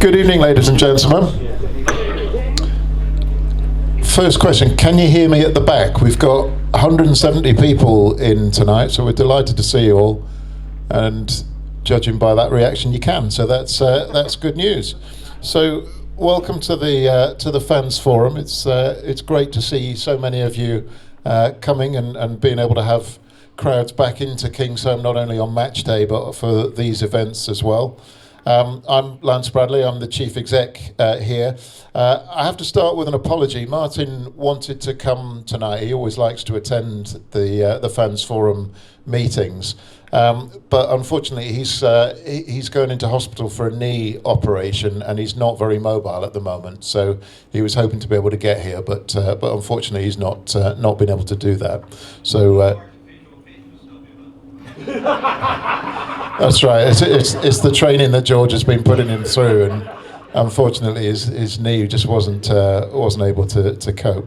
Good evening, ladies and gentlemen. First question, can you hear me at the back? We've got 170 people in tonight, so we're delighted to see you all. And judging by that reaction, you can. So that's good news. So welcome to the fans forum. It's great to see so many of you coming and being able to have crowds back into Kingsholm, not only on match day but for these events as well. I'm Lance Bradley, I'm the Chief Exec here. I have to start with an apology. Martin wanted to come tonight. He always likes to attend the Fans Forum meetings. But unfortunately he's going into hospital for a knee operation and he's not very mobile at the moment. So he was hoping to be able to get here, but unfortunately he's not been able to do that. So that's right. It's the training that George has been putting him through, and unfortunately his knee just wasn't able to cope.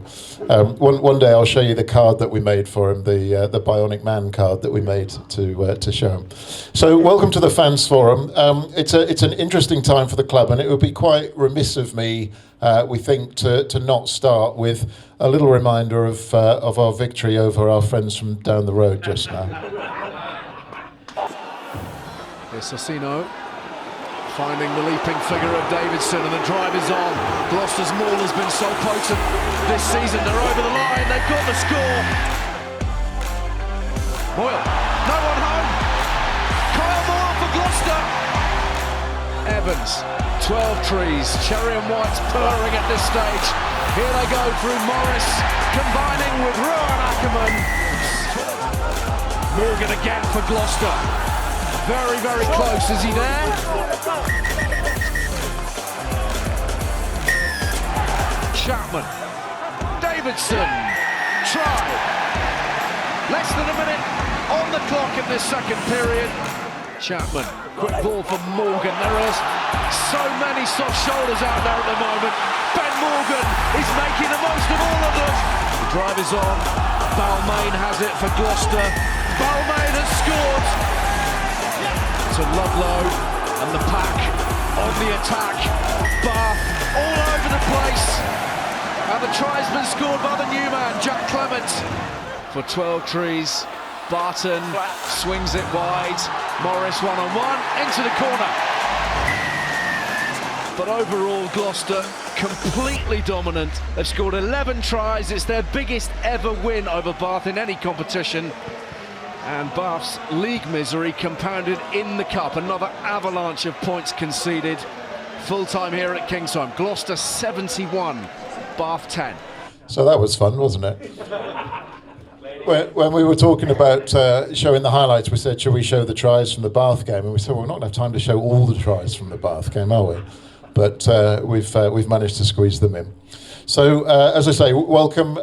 One day I'll show you the card that we made for him, the Bionic Man card that we made to show him. So welcome to the Fans Forum. It's an interesting time for the club, and it would be quite remiss of me, we think, to not start with a little reminder of our victory over our friends from down the road just now. Assassino finding the leaping figure of Davidson, and the drive is on. Gloucester's maul has been so potent this season. They're over the line, they've got the score. Moyle, no one home. Kyle Moyle for Gloucester. Evans, 12 trees. Cherry and White's purring at this stage. Here they go through Morris, combining with Rowan Ackerman. Morgan again for Gloucester. Very, very close. Is he there? Chapman. Davidson. Try. Less than a minute on the clock in this second period. Chapman. Quick ball for Morgan. There are so many soft shoulders out there at the moment. Ben Morgan is making the most of all of them. The drive is on. Balmain has it for Gloucester. Balmain has scored. To Ludlow and the pack on the attack. Bath all over the place, and the try's been scored by the new man, Jack Clement, for 12 trees. Barton swings it wide. Morris one-on-one into the corner. But overall, Gloucester completely dominant. They've scored 11 tries. It's their biggest ever win over Bath in any competition. And Bath's league misery compounded in the cup. Another avalanche of points conceded. Full time here at Kingsholm. Gloucester 71, Bath 10. So that was fun, wasn't it? When we were talking about showing the highlights, we said, should we show the tries from the Bath game? And we said, well, we're not going to have time to show all the tries from the Bath game, are we? But we've managed to squeeze them in. So, as I say, welcome.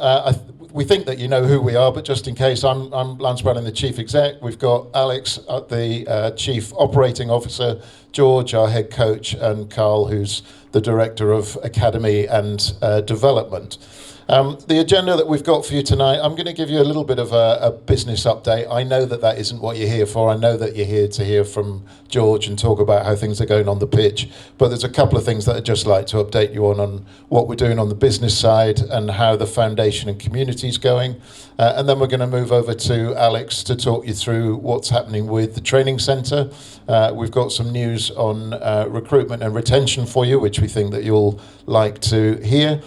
We think that you know who we are, but just in case, I'm Lance Bradley, the Chief Exec. We've got Alex, the Chief Operating Officer, George, our Head Coach, and Carl, who's the Director of Academy and Development. The agenda that we've got for you tonight, I'm going to give you a little bit of a business update. I know that isn't what you're here for. I know that you're here to hear from George and talk about how things are going on the pitch. But there's a couple of things that I'd just like to update you on what we're doing on the business side and how the foundation and community is going. And then we're going to move over to Alex to talk you through what's happening with the training centre. We've got some news on recruitment and retention for you, which we think that you'll like to hear.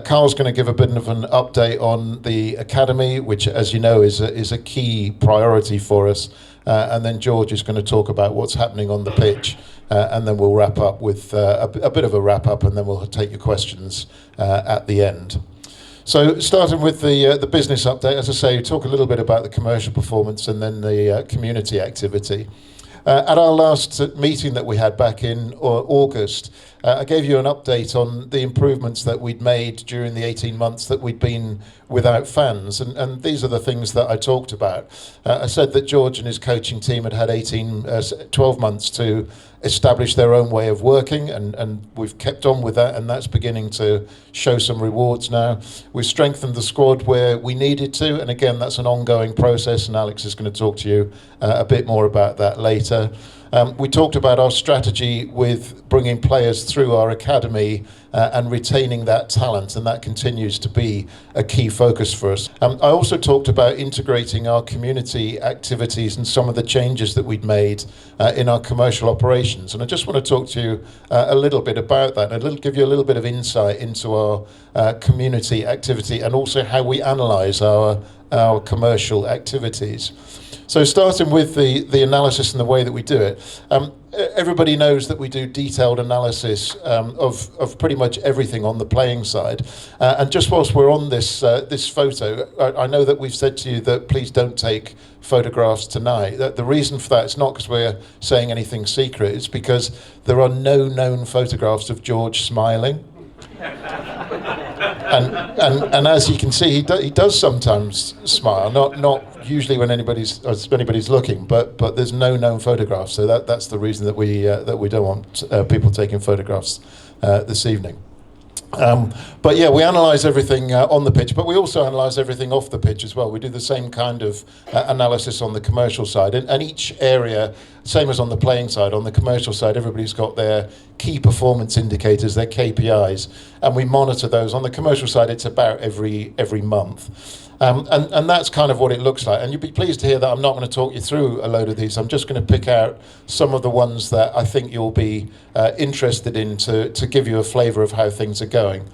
Carl's going to give a bit of an update on the academy, which, as you know, is a key priority for us. And then George is going to talk about what's happening on the pitch. And then we'll wrap up with a bit of a wrap up, and then we'll take your questions at the end. So starting with the business update, as I say, talk a little bit about the commercial performance and then the community activity. At our last meeting that we had back in August, I gave you an update on the improvements that we'd made during the 18 months that we'd been without fans, and these are the things that I talked about. I said that George and his coaching team had 12 months to establish their own way of working, and we've kept on with that, and that's beginning to show some rewards now. We've strengthened the squad where we needed to, and again, that's an ongoing process, and Alex is going to talk to you a bit more about that later. We talked about our strategy with bringing players through our academy and retaining that talent, and that continues to be a key focus for us. I also talked about integrating our community activities and some of the changes that we'd made in our commercial operations. And I just want to talk to you a little bit about that, and give you a little bit of insight into our community activity and also how we analyse our commercial activities. So starting with the analysis and the way that we do it, everybody knows that we do detailed analysis of pretty much everything on the playing side. And just whilst we're on this photo, I know that we've said to you that please don't take photographs tonight. The reason for that is not because we're saying anything secret, it's because there are no known photographs of George smiling. And as you can see, he does sometimes smile, not usually when anybody's looking, but there's no known photographs, so that's the reason that we don't want people taking photographs this evening. But yeah, we analyse everything on the pitch, but we also analyse everything off the pitch as well. We do the same kind of analysis on the commercial side, and each area, same as on the playing side, on the commercial side, everybody's got their key performance indicators, their KPIs, and we monitor those. On the commercial side, it's about every month. And that's kind of what it looks like. And you'll be pleased to hear that I'm not going to talk you through a load of these. I'm just going to pick out some of the ones that I think you'll be interested in to give you a flavour of how things are going.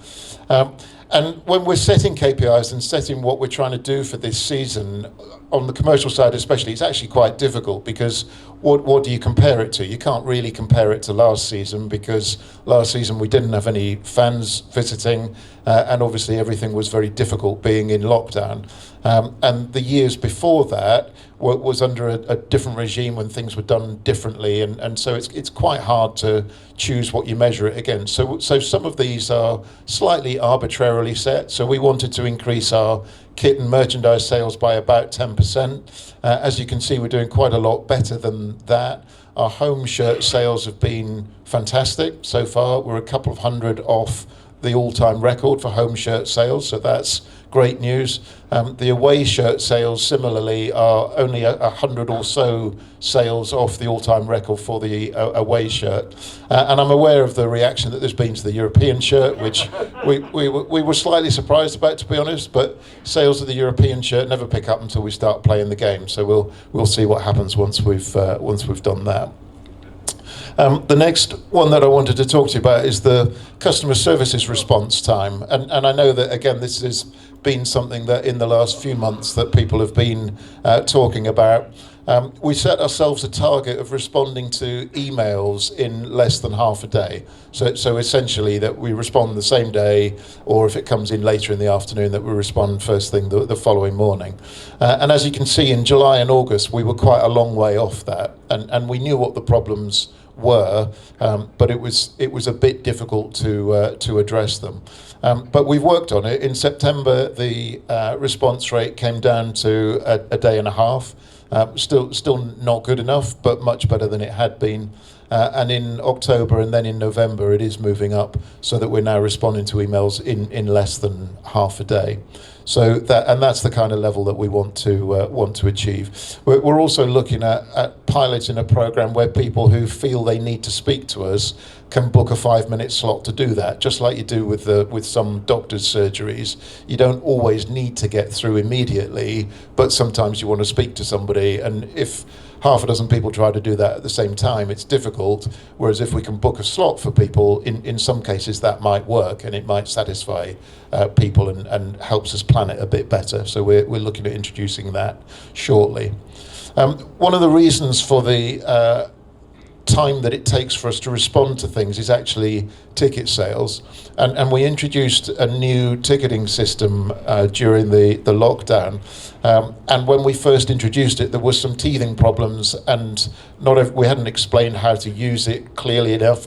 And when we're setting KPIs and setting what we're trying to do for this season, on the commercial side especially, it's actually quite difficult because what do you compare it to? You can't really compare it to last season because last season we didn't have any fans visiting and obviously everything was very difficult being in lockdown. And the years before that was under a different regime when things were done differently, and so it's quite hard to choose what you measure it against. So some of these are slightly arbitrarily set. So we wanted to increase our kit and merchandise sales by about 10%. As you can see, we're doing quite a lot better than that. Our home shirt sales have been fantastic so far. We're a couple of hundred off the all-time record for home shirt sales, so that's great news. The away shirt sales similarly are only 100 or so sales off the all-time record for the away shirt. And I'm aware of the reaction that there's been to the European shirt, which we were slightly surprised about, to be honest, but sales of the European shirt never pick up until we start playing the game, so we'll see what happens once we've done that. The next one that I wanted to talk to you about is the customer services response time. And I know that, again, this has been something that in the last few months that people have been talking about. We set ourselves a target of responding to emails in less than half a day. So essentially that we respond the same day, or if it comes in later in the afternoon, that we respond first thing the following morning. And as you can see, in July and August, we were quite a long way off that. And we knew what the problems were, but it was a bit difficult to address them. But we've worked on it. In September, the response rate came down to a day and a half. Still not good enough, but much better than it had been. And in October and then in November, it is moving up so that we're now responding to emails in less than half a day. So that's the kind of level that we want to achieve. We're also looking at piloting a program where people who feel they need to speak to us can book a 5-minute slot to do that, just like you do with some doctor's surgeries. You don't always need to get through immediately, but sometimes you want to speak to somebody, and if half a dozen people try to do that at the same time, it's difficult, whereas if we can book a slot for people, in some cases that might work and it might satisfy people and helps us plan it a bit better. So we're looking at introducing that shortly. One of the reasons for the time that it takes for us to respond to things is actually ticket sales, and we introduced a new ticketing system during the lockdown, and when we first introduced it there was some teething problems, and we hadn't explained how to use it clearly enough.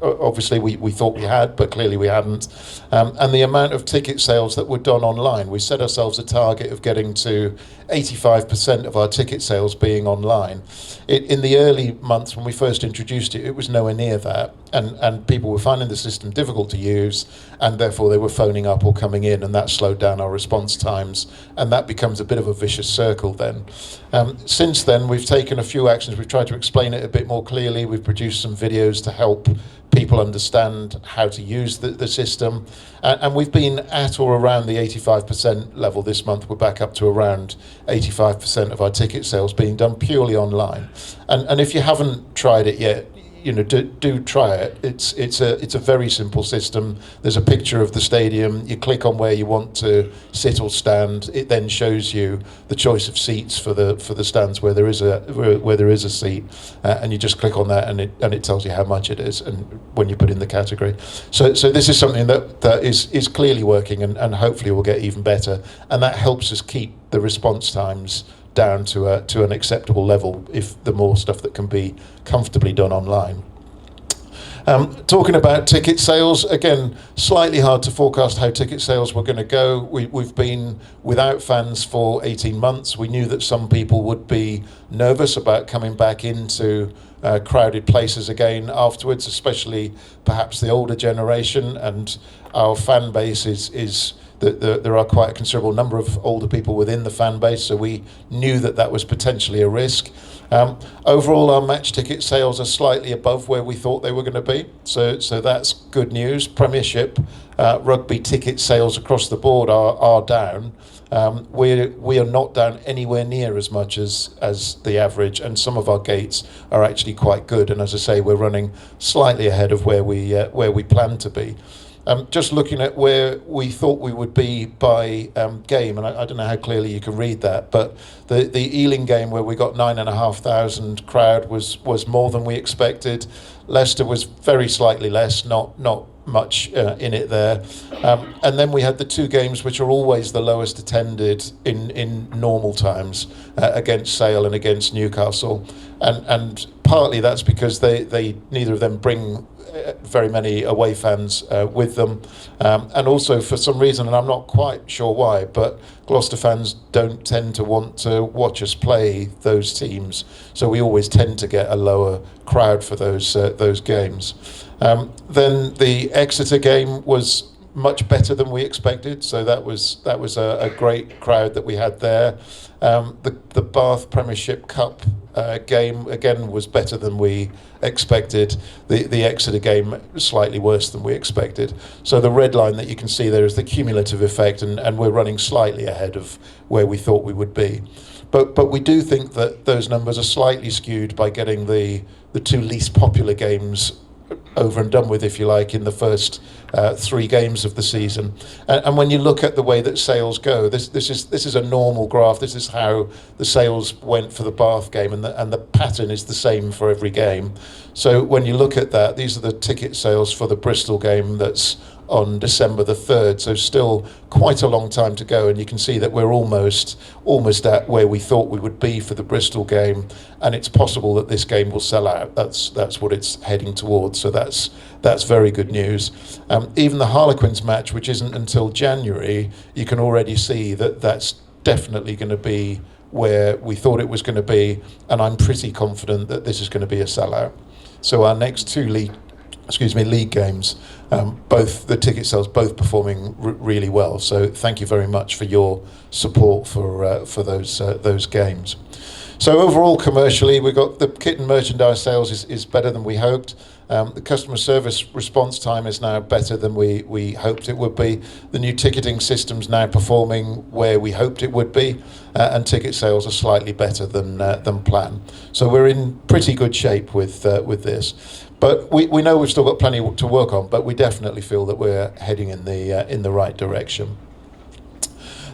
Obviously we thought we had, but clearly we hadn't, and the amount of ticket sales that were done online, we set ourselves a target of getting to 85% of our ticket sales being online. In the early months when we first introduced it, it was nowhere near that, and people were finding finding the system difficult to use, and therefore they were phoning up or coming in, and that slowed down our response times, and that becomes a bit of a vicious circle then. Since then, we've taken a few actions. We've tried to explain it a bit more clearly. We've produced some videos to help people understand how to use the system, and we've been at or around the 85% level this month. We're back up to around 85% of our ticket sales being done purely online. And if you haven't tried it yet, do try it. It's a very simple system. There's a picture of the stadium. You click on where you want to sit or stand. It then shows you the choice of seats for the stands where there is a seat, and you just click on that, and it tells you how much it is, and when you put in the category. So this is something that is clearly working, and hopefully will get even better, and that helps us keep the response times down to an acceptable level, if the more stuff that can be comfortably done online. Talking about ticket sales, again, slightly hard to forecast how ticket sales were going to go. We've been without fans for 18 months. We knew that some people would be nervous about coming back into crowded places again afterwards, especially perhaps the older generation, and our fan base is there are quite a considerable number of older people within the fan base, so we knew that was potentially a risk. Overall, our match ticket sales are slightly above where we thought they were going to be, so that's good news. Premiership rugby ticket sales across the board are down. We are not down anywhere near as much as the average, and some of our gates are actually quite good. And as I say, we're running slightly ahead of where we plan to be. Just looking at where we thought we would be by game, and I don't know how clearly you can read that, but the Ealing game where we got 9,500 crowd was more than we expected. Leicester was very slightly less, not much in it there. And then we had the two games which are always the lowest attended in normal times, against Sale and against Newcastle. And partly that's because they neither of them bring very many away fans with them, and also for some reason, and I'm not quite sure why, but Gloucester fans don't tend to want to watch us play those teams, so we always tend to get a lower crowd for those games. Then the Exeter game was much better than we expected, so that was a great crowd that we had there. The Bath Premiership Cup game again was better than we expected. The Exeter game slightly worse than we expected. So the red line that you can see there is the cumulative effect, and we're running slightly ahead of where we thought we would be. But we do think that those numbers are slightly skewed by getting the two least popular games over and done with, if you like, in the first 3 games of the season. And when you look at the way that sales go, this is a normal graph. This is how the sales went for the Bath game, and the pattern is the same for every game. So when you look at that, these are the ticket sales for the Bristol game that's on December the 3rd, so still quite a long time to go, and you can see that we're almost at where we thought we would be for the Bristol game, and it's possible that this game will sell out. That's what it's heading towards, so that's very good news. Even the Harlequins match, which isn't until January, you can already see that that's definitely going to be where we thought it was going to be, and I'm pretty confident that this is going to be a sellout. So our next 2 league games, both the ticket sales both performing really well. So thank you very much for your support for those games. So overall, commercially, we got the kit and merchandise sales is better than we hoped. The customer service response time is now better than we hoped it would be. The new ticketing system's now performing where we hoped it would be, and ticket sales are slightly better than planned. So we're in pretty good shape with this. But we know we've still got plenty to work on, but we definitely feel that we're heading in the right direction.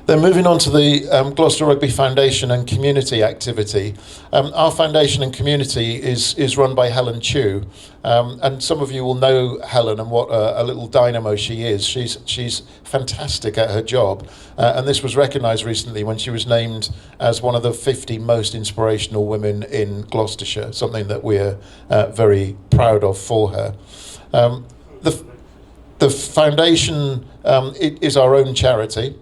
Then moving on to the Gloucester Rugby Foundation and community activity. Our foundation and community is run by Helen Chew, and some of you will know Helen and what a little dynamo she is. She's fantastic at her job, and this was recognised recently when she was named as one of the 50 most inspirational women in Gloucestershire, something that we're very proud of for her. The foundation is our own charity.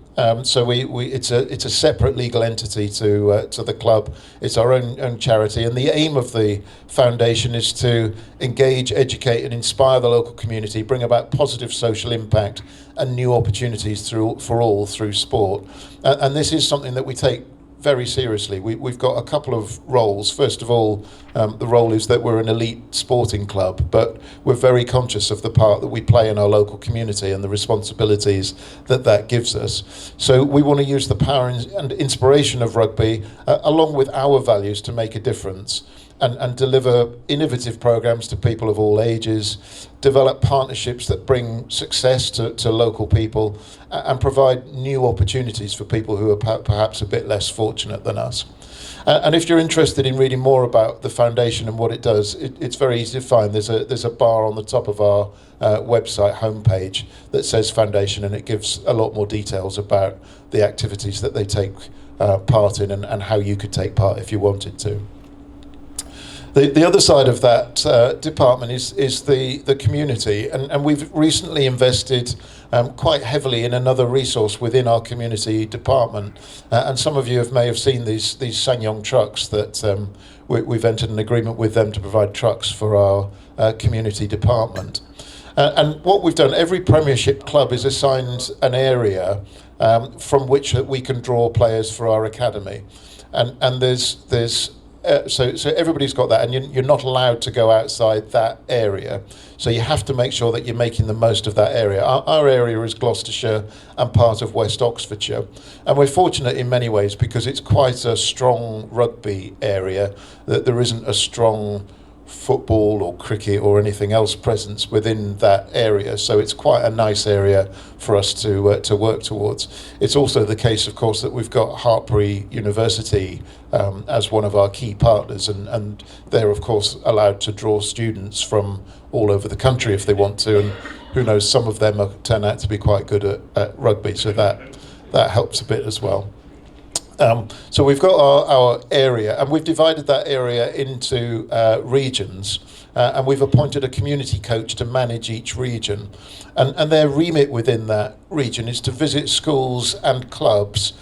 So it's a separate legal entity to the club. It's our own charity, and the aim of the foundation is to engage, educate, and inspire the local community, bring about positive social impact and new opportunities for all through sport. And this is something that we take very seriously. We've got a couple of roles. First of all, the role is that we're an elite sporting club, but we're very conscious of the part that we play in our local community and the responsibilities that gives us. So we want to use the power and inspiration of rugby along with our values to make a difference and deliver innovative programs to people of all ages, develop partnerships that bring success to local people, and provide new opportunities for people who are perhaps a bit less fortunate than us. And if you're interested in reading more about the foundation and what it does, it's very easy to find. There's a bar on the top of our website homepage that says foundation, and it gives a lot more details about the activities that they take part in and how you could take part if you wanted to. The other side of that department is the community, and we've recently invested quite heavily in another resource within our community department. And some of you may have seen these SsangYong trucks that we've entered an agreement with them to provide trucks for our community department. And what we've done, every Premiership club is assigned an area from which we can draw players for our academy, and there's so everybody's got that, and you're not allowed to go outside that area. So you have to make sure that you're making the most of that area. Our area is Gloucestershire and part of West Oxfordshire. And we're fortunate in many ways because it's quite a strong rugby area, that there isn't a strong football or cricket or anything else presence within that area. So it's quite a nice area for us to work towards. It's also the case, of course, that we've got Hartpury University as one of our key partners, and they're, of course, allowed to draw students from all over the country if they want to, and who knows, some of them turn out to be quite good at rugby, so that helps a bit as well. So we've got our area, and we've divided that area into regions, and we've appointed a community coach to manage each region. And their remit within that region is to visit schools and clubs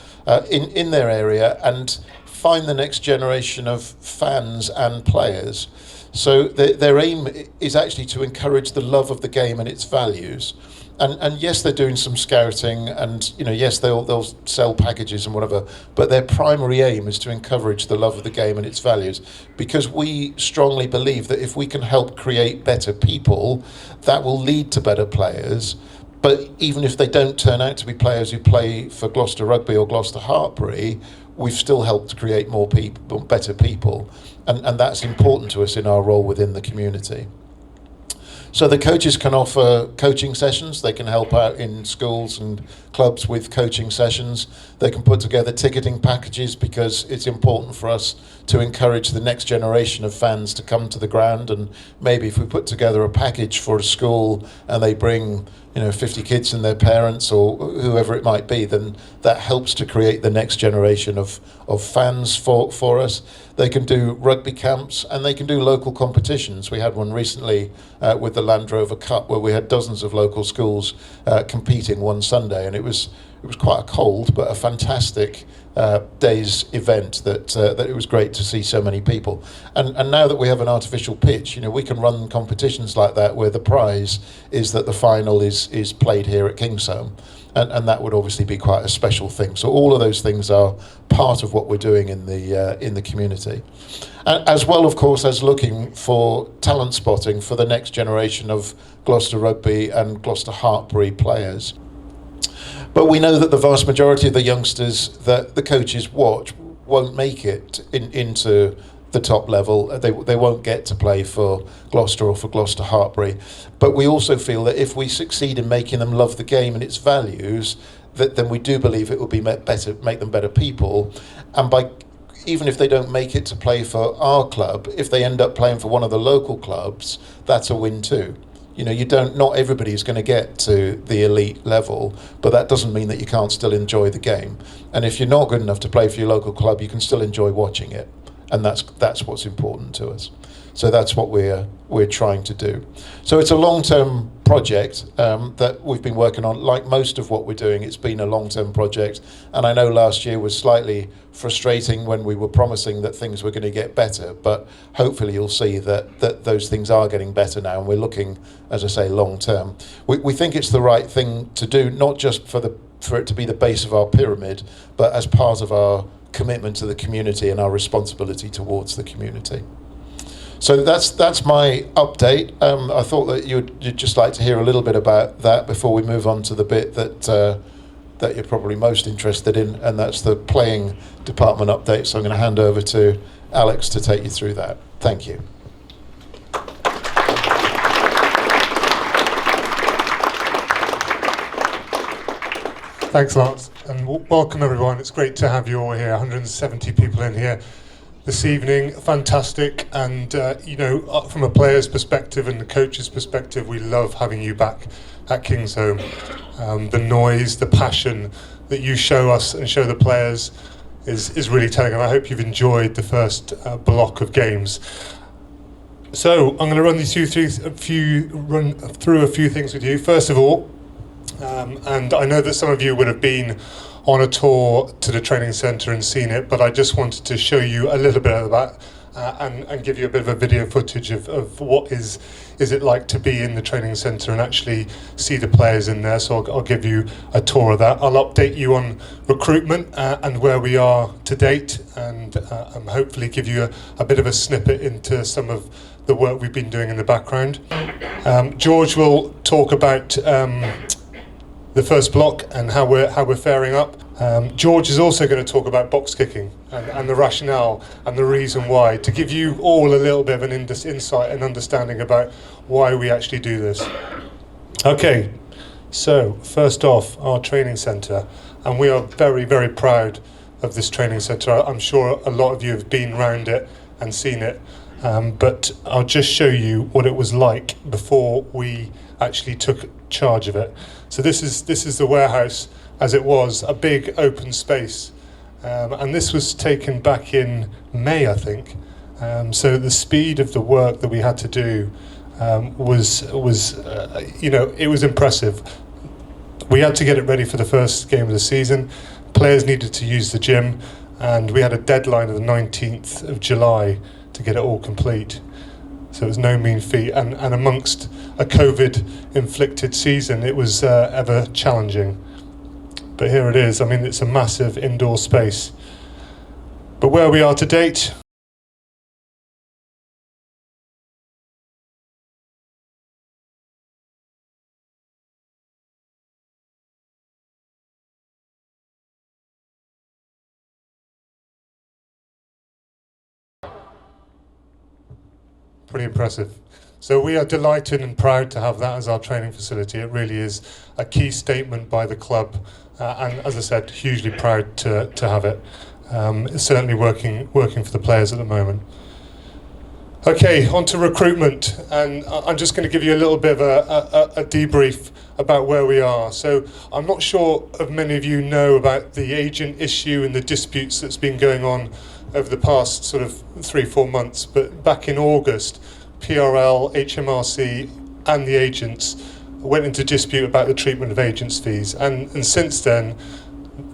in their area and find the next generation of fans and players. So their aim is actually to encourage the love of the game and its values. And yes, they're doing some scouting, and yes, they'll sell packages and whatever, but their primary aim is to encourage the love of the game and its values, because we strongly believe that if we can help create better people, that will lead to better players. But even if they don't turn out to be players who play for Gloucester Rugby or Gloucester Hartpury, we've still helped create more people, better people, and that's important to us in our role within the community. So the coaches can offer coaching sessions. They can help out in schools and clubs with coaching sessions. They can put together ticketing packages, because it's important for us to encourage the next generation of fans to come to the ground. And maybe if we put together a package for a school and they bring 50 kids and their parents or whoever it might be, then that helps to create the next generation of fans for us. They can do rugby camps, and they can do local competitions. We had one recently with the Land Rover Cup, where we had dozens of local schools competing one Sunday, and it was quite a cold but a fantastic day's event that it was great to see so many people. And now that we have an artificial pitch, we can run competitions like that where the prize is that the final is played here at Kingsholm. And that would obviously be quite a special thing. So all of those things are part of what we're doing in the community, as well, of course, as looking for talent spotting for the next generation of Gloucester Rugby and Gloucester Hartpury players. But we know that the vast majority of the youngsters that the coaches watch won't make it into the top level. They won't get to play for Gloucester or for Gloucester Hartpury. But we also feel that if we succeed in making them love the game and its values, then we do believe it will be make them better people. And even if they don't make it to play for our club, if they end up playing for one of the local clubs, that's a win too. Not everybody is going to get to the elite level, but that doesn't mean that you can't still enjoy the game. And if you're not good enough to play for your local club, you can still enjoy watching it. And that's what's important to us. So that's what we're trying to do. So it's a long-term project that we've been working on. Like most of what we're doing, it's been a long-term project. And I know last year was slightly frustrating when we were promising that things were going to get better, but hopefully you'll see that those things are getting better now, and we're looking, as I say, long-term. We think it's the right thing to do, not just for it to be the base of our pyramid, but as part of our commitment to the community and our responsibility towards the community. So that's my update. I thought that you'd just like to hear a little bit about that before we move on to the bit that you're probably most interested in, and that's the playing department update. So I'm going to hand over to Alex to take you through that. Thank you. Thanks, Lance, and welcome everyone. It's great to have you all here. 170 people in here this evening. Fantastic. And from a player's perspective and the coach's perspective, we love having you back at Kingsholm. The noise, the passion that you show us and show the players is really telling, and I hope you've enjoyed the first block of games. So I'm going to run through a few things with you. First of all, and I know that some of you would have been on a tour to the training centre and seen it, but I just wanted to show you a little bit of that and give you a bit of a video footage of what is it like to be in the training centre and actually see the players in there. So I'll give you a tour of that. I'll update you on recruitment and where we are to date, and hopefully give you a bit of a snippet into some of the work we've been doing in the background. George will talk about the first block and how we're faring up. George is also going to talk about box kicking and the rationale and the reason why, to give you all a little bit of an insight and understanding about why we actually do this. Okay, so first off, our training centre, and we are very, very proud of this training centre. I'm sure a lot of you have been around it and seen it, but I'll just show you what it was like before we actually took charge of it. So this is the warehouse as it was, a big open space, and this was taken back in May, I think. So the speed of the work that we had to do was it was impressive. We had to get it ready for the first game of the season. Players needed to use the gym, and we had a deadline of the 19th of July to get it all complete. So it was no mean feat, and amongst a COVID-inflicted season, it was ever challenging. But here it is. I mean, it's a massive indoor space. But where we are to date, pretty impressive. So we are delighted and proud to have that as our training facility. It really is a key statement by the club, and as I said, hugely proud to have it. It's certainly working for the players at the moment. Okay, on to recruitment, and I'm just going to give you a little bit of a debrief about where we are. So I'm not sure if many of you know about the agent issue and the disputes that's been going on over the past sort of 3-4 months, but back in August, PRL, HMRC and the agents went into dispute about the treatment of agents' fees, and since then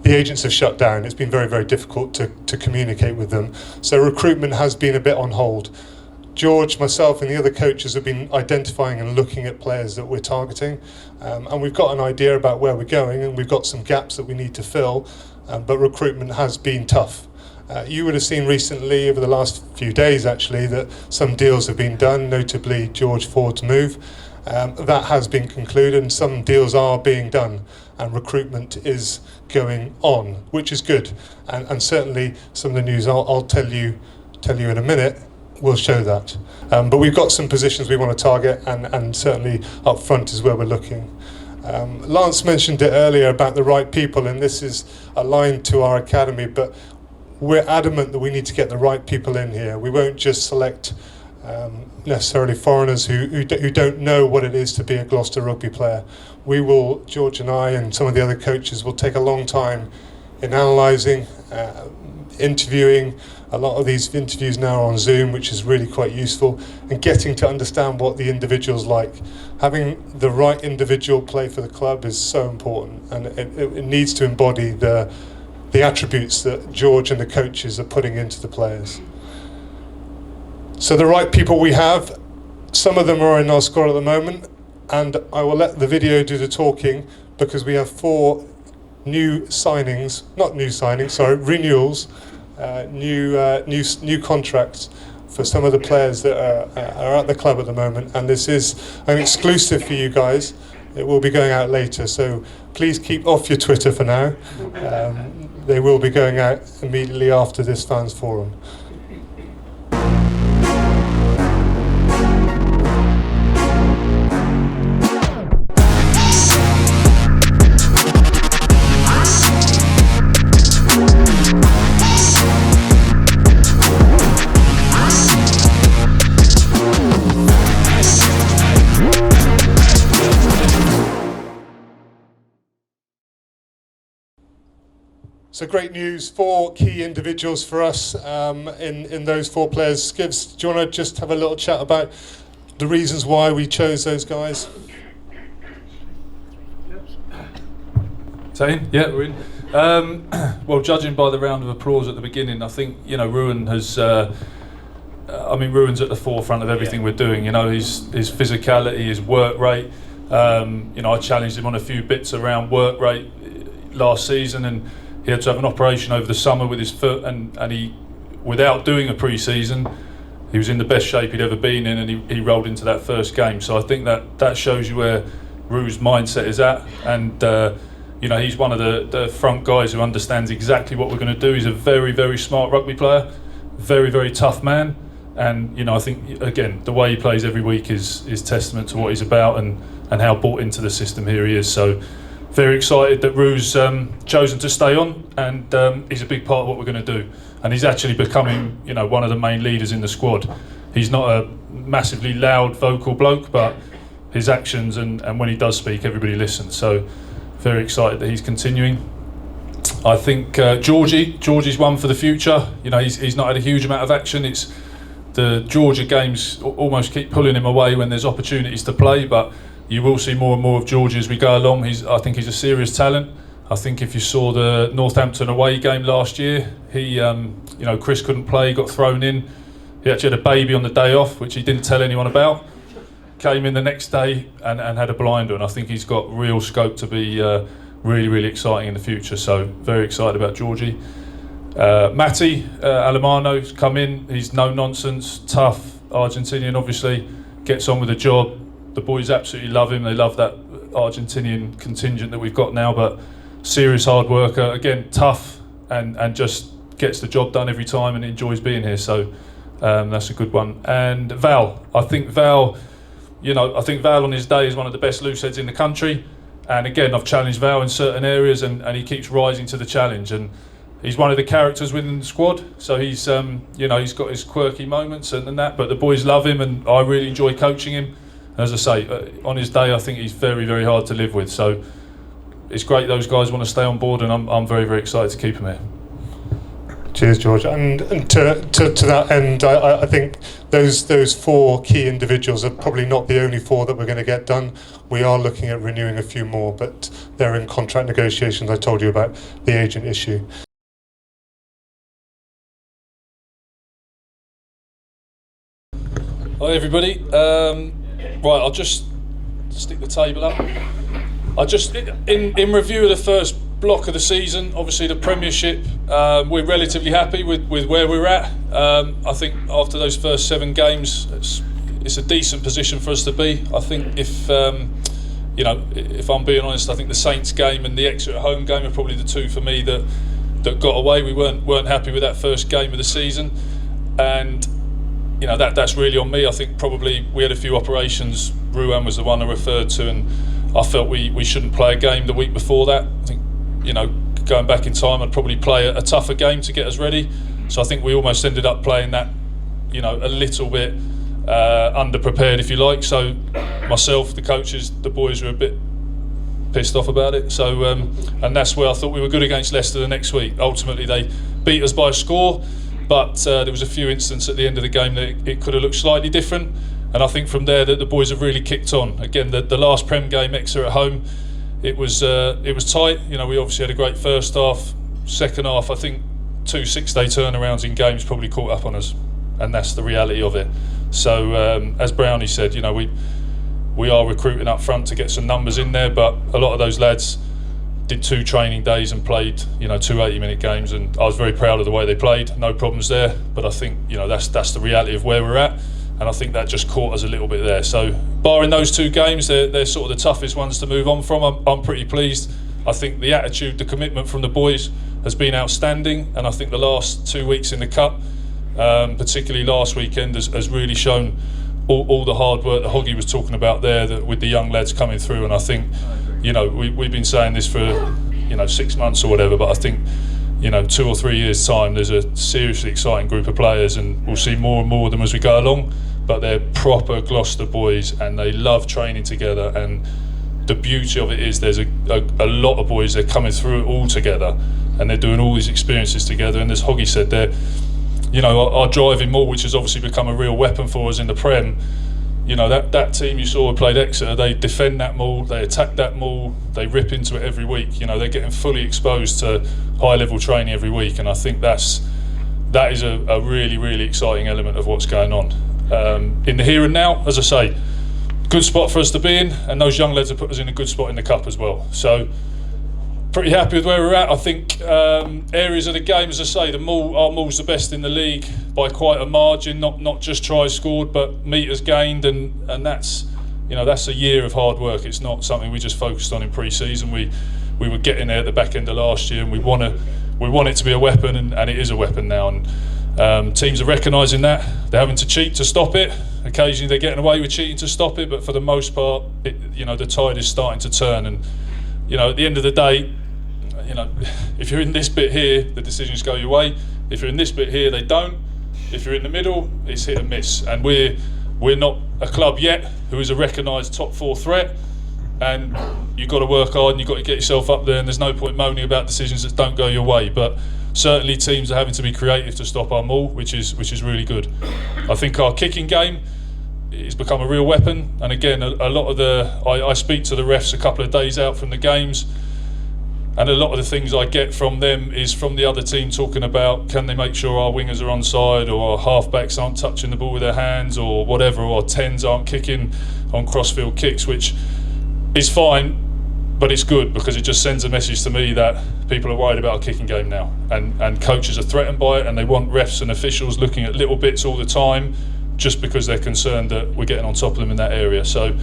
the agents have shut down. It's been very, very difficult to communicate with them, so recruitment has been a bit on hold. George, myself and the other coaches have been identifying and looking at players that we're targeting, and we've got an idea about where we're going, and we've got some gaps that we need to fill, but recruitment has been tough. You would have seen recently, over the last few days actually, that some deals have been done, notably George Ford's move. That has been concluded, and some deals are being done, and recruitment is going on, which is good. And certainly some of the news I'll tell you in a minute will show that. But we've got some positions we want to target, and certainly up front is where we're looking. Lance mentioned it earlier about the right people, and this is aligned to our academy, but we're adamant that we need to get the right people in here. We won't just select necessarily foreigners who don't know what it is to be a Gloucester rugby player. We will, George and I and some of the other coaches, will take a long time in analysing, interviewing. A lot of these interviews now are on Zoom, which is really quite useful, and getting to understand what the individual's like. Having the right individual play for the club is so important, and it needs to embody the attributes that George and the coaches are putting into the players. So the right people we have, some of them are in our squad at the moment, and I will let the video do the talking, because we have 4 renewals, new contracts for some of the players that are at the club at the moment, and this is an exclusive for you guys. It will be going out later, so please keep off your Twitter for now. They will be going out immediately after this fans forum. So great news, 4 key individuals for us in those 4 players. Skivs, do you want to just have a little chat about the reasons why we chose those guys? Saying? Yeah, we're in. Well, judging by the round of applause at the beginning, I think, you know, Ruan has... Ruan's at the forefront of everything we're doing. You know, his physicality, his work rate. I challenged him on a few bits around work rate last season, and he had to have an operation over the summer with his foot, and he, without doing a pre-season, he was in the best shape he'd ever been in, and he rolled into that first game. So I think that shows you where Ru's mindset is at, and he's one of the front guys who understands exactly what we're going to do. He's a very, very smart rugby player, very, very tough man, and I think again the way he plays every week is testament to what he's about and how bought into the system here he is. So very excited that Ru's chosen to stay on, and he's a big part of what we're going to do. And he's actually becoming, one of the main leaders in the squad. He's not a massively loud vocal bloke, but his actions and when he does speak, everybody listens. So very excited that he's continuing. I think Georgie's one for the future. He's not had a huge amount of action. It's the Georgia games almost keep pulling him away when there's opportunities to play, but you will see more and more of Georgie as we go along. I think he's a serious talent. I think if you saw the Northampton away game last year, Chris couldn't play, got thrown in. He actually had a baby on the day off, which he didn't tell anyone about. Came in the next day and had a blinder, and I think he's got real scope to be really, really exciting in the future. So very excited about Georgie. Matty Alemano's come in. He's no nonsense, tough, Argentinian, obviously, gets on with the job. The boys absolutely love him. They love that Argentinian contingent that we've got now, but serious hard worker, again tough, and just gets the job done every time and enjoys being here. So that's a good one. And Val, I think Val on his day is one of the best loose heads in the country. And again, I've challenged Val in certain areas, and he keeps rising to the challenge. And he's one of the characters within the squad. So he's he's got his quirky moments and that, but the boys love him, and I really enjoy coaching him. As I say, on his day, I think he's very, very hard to live with. So it's great those guys want to stay on board, and I'm very, very excited to keep him here. Cheers, George. And to that end, I think those 4 key individuals are probably not the only 4 that we're going to get done. We are looking at renewing a few more, but they're in contract negotiations. I told you about the agent issue. Hi everybody. Right, I'll just stick the table up. In review of the first block of the season, obviously the Premiership, we're relatively happy with where we're at. I think after those first 7 games, it's a decent position for us to be. I think if I'm being honest, I think the Saints game and the Exeter home game are probably the 2 for me that got away. We weren't happy with that first game of the season, and that's really on me. I think probably we had a few operations. Ruan was the one I referred to, and I felt we shouldn't play a game the week before that. I think, going back in time, I'd probably play a tougher game to get us ready. So I think we almost ended up playing that, a little bit underprepared, if you like. So myself, the coaches, the boys were a bit pissed off about it. So and that's where I thought we were good against Leicester the next week. Ultimately, they beat us by a score, but there was a few instances at the end of the game that it could have looked slightly different. And I think from there that the boys have really kicked on. Again, the last Prem game, Exeter at home, it was tight. You know, we obviously had a great first half. Second half, I think 2 6-day turnarounds in games probably caught up on us, and that's the reality of it. So as Brownie said, you know, we are recruiting up front to get some numbers in there, but a lot of those lads did 2 training days and played, you know, 2 80-minute games, and I was very proud of the way they played. No problems there, but I think, you know, that's the reality of where we're at, and I think that just caught us a little bit there. So barring those 2 games, they're sort of the toughest ones to move on from. I'm pretty pleased. I think the attitude, the commitment from the boys has been outstanding, and I think the last 2 weeks in the Cup, particularly last weekend, has really shown all the hard work that Hoggy was talking about there, with the young lads coming through. And I think, you know, we've been saying this for, you know, 6 months or whatever, but I think, you know, 2 or 3 years' time, there's a seriously exciting group of players, and we'll see more and more of them as we go along. But they're proper Gloucester boys, and they love training together. And the beauty of it is there's a lot of boys, they're coming through it all together, and they're doing all these experiences together. And as Hoggy said, they're, you know, our driving maul, which has obviously become a real weapon for us in the Prem. You know, that team you saw who played Exeter, they defend that maul, they attack that maul, they rip into it every week. You know, they're getting fully exposed to high level training every week, and I think that is a really, really exciting element of what's going on. In the here and now, as I say, good spot for us to be in, and those young lads have put us in a good spot in the Cup as well. So pretty happy with where we're at. I think areas of the game, as I say, our maul's the best in the league by quite a margin, not just tries scored, but metres gained, and that's, you know, that's a year of hard work. It's not something we just focused on in pre-season. We were getting there at the back end of last year, and we want it to be a weapon, and it is a weapon now. And teams are recognising that. They're having to cheat to stop it. Occasionally they're getting away with cheating to stop it, but for the most part, you know, the tide is starting to turn. And, you know, at the end of the day, you know, if you're in this bit here, the decisions go your way. If you're in this bit here, they don't. If you're in the middle, it's hit and miss. And we're not a club yet who is a recognised top 4 threat. And you've got to work hard, and you've got to get yourself up there. And there's no point moaning about decisions that don't go your way. But certainly teams are having to be creative to stop our maul, which is really good. I think our kicking game has become a real weapon. And again, a lot of I speak to the refs a couple of days out from the games. And a lot of the things I get from them is from the other team talking about, can they make sure our wingers are onside, or our halfbacks aren't touching the ball with their hands, or whatever, or 10s aren't kicking on crossfield kicks, which is fine, but it's good because it just sends a message to me that people are worried about our kicking game now, and coaches are threatened by it, and they want refs and officials looking at little bits all the time just because they're concerned that we're getting on top of them in that area. So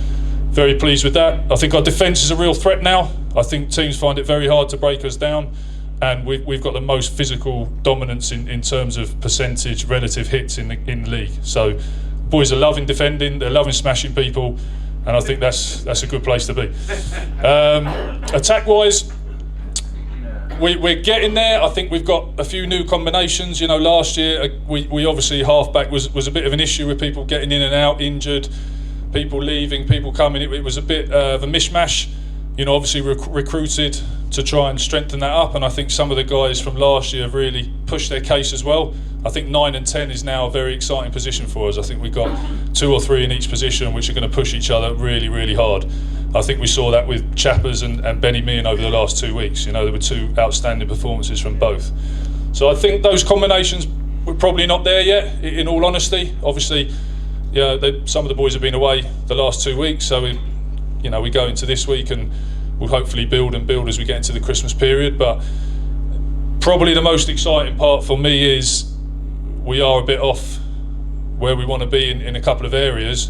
very pleased with that. I think our defence is a real threat now. I think teams find it very hard to break us down, and we've got the most physical dominance in terms of percentage relative hits in the league. So boys are loving defending, they're loving smashing people, and I think that's a good place to be. Attack wise, we're getting there. I think we've got a few new combinations. You know, last year we obviously halfback was a bit of an issue with people getting in and out, injured, people leaving, people coming. It was a bit of a mishmash. You know, obviously recruited to try and strengthen that up, and I think some of the guys from last year have really pushed their case as well. I think 9 and 10 is now a very exciting position for us. I think we've got 2 or 3 in each position which are going to push each other really, really hard. I think we saw that with Chappers and Benny Meehan over the last 2 weeks. You know, there were 2 outstanding performances from both. So I think those combinations, we're probably not there yet, in all honesty. Obviously, yeah, some of the boys have been away the last 2 weeks, so we go into this week and we'll hopefully build as we get into the Christmas period. But probably the most exciting part for me is we are a bit off where we want to be in a couple of areas,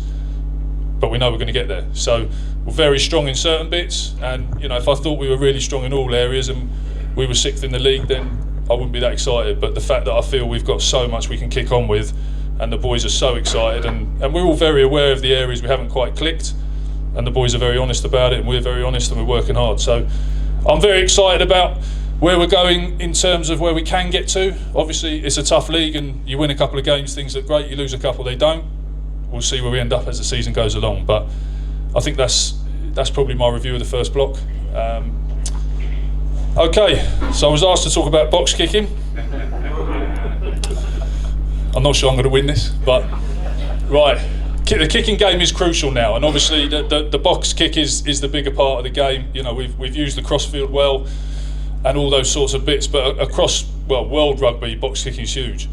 but we know we're going to get there. So we're very strong in certain bits, and, you know, if I thought we were really strong in all areas and we were 6th in the league, then I wouldn't be that excited. But the fact that I feel we've got so much we can kick on with, and the boys are so excited, and we're all very aware of the areas we haven't quite clicked, and the boys are very honest about it, and we're very honest, and we're working hard. So I'm very excited about where we're going in terms of where we can get to. Obviously, it's a tough league, and you win a couple of games, things look great. You lose a couple, they don't. We'll see where we end up as the season goes along. But I think that's probably my review of the first block. Okay, so I was asked to talk about box kicking. I'm not sure I'm going to win this, but right. The kicking game is crucial now, and obviously the box kick is the bigger part of the game. You know, we've used the crossfield well, and all those sorts of bits. But across world rugby, box kicking is huge.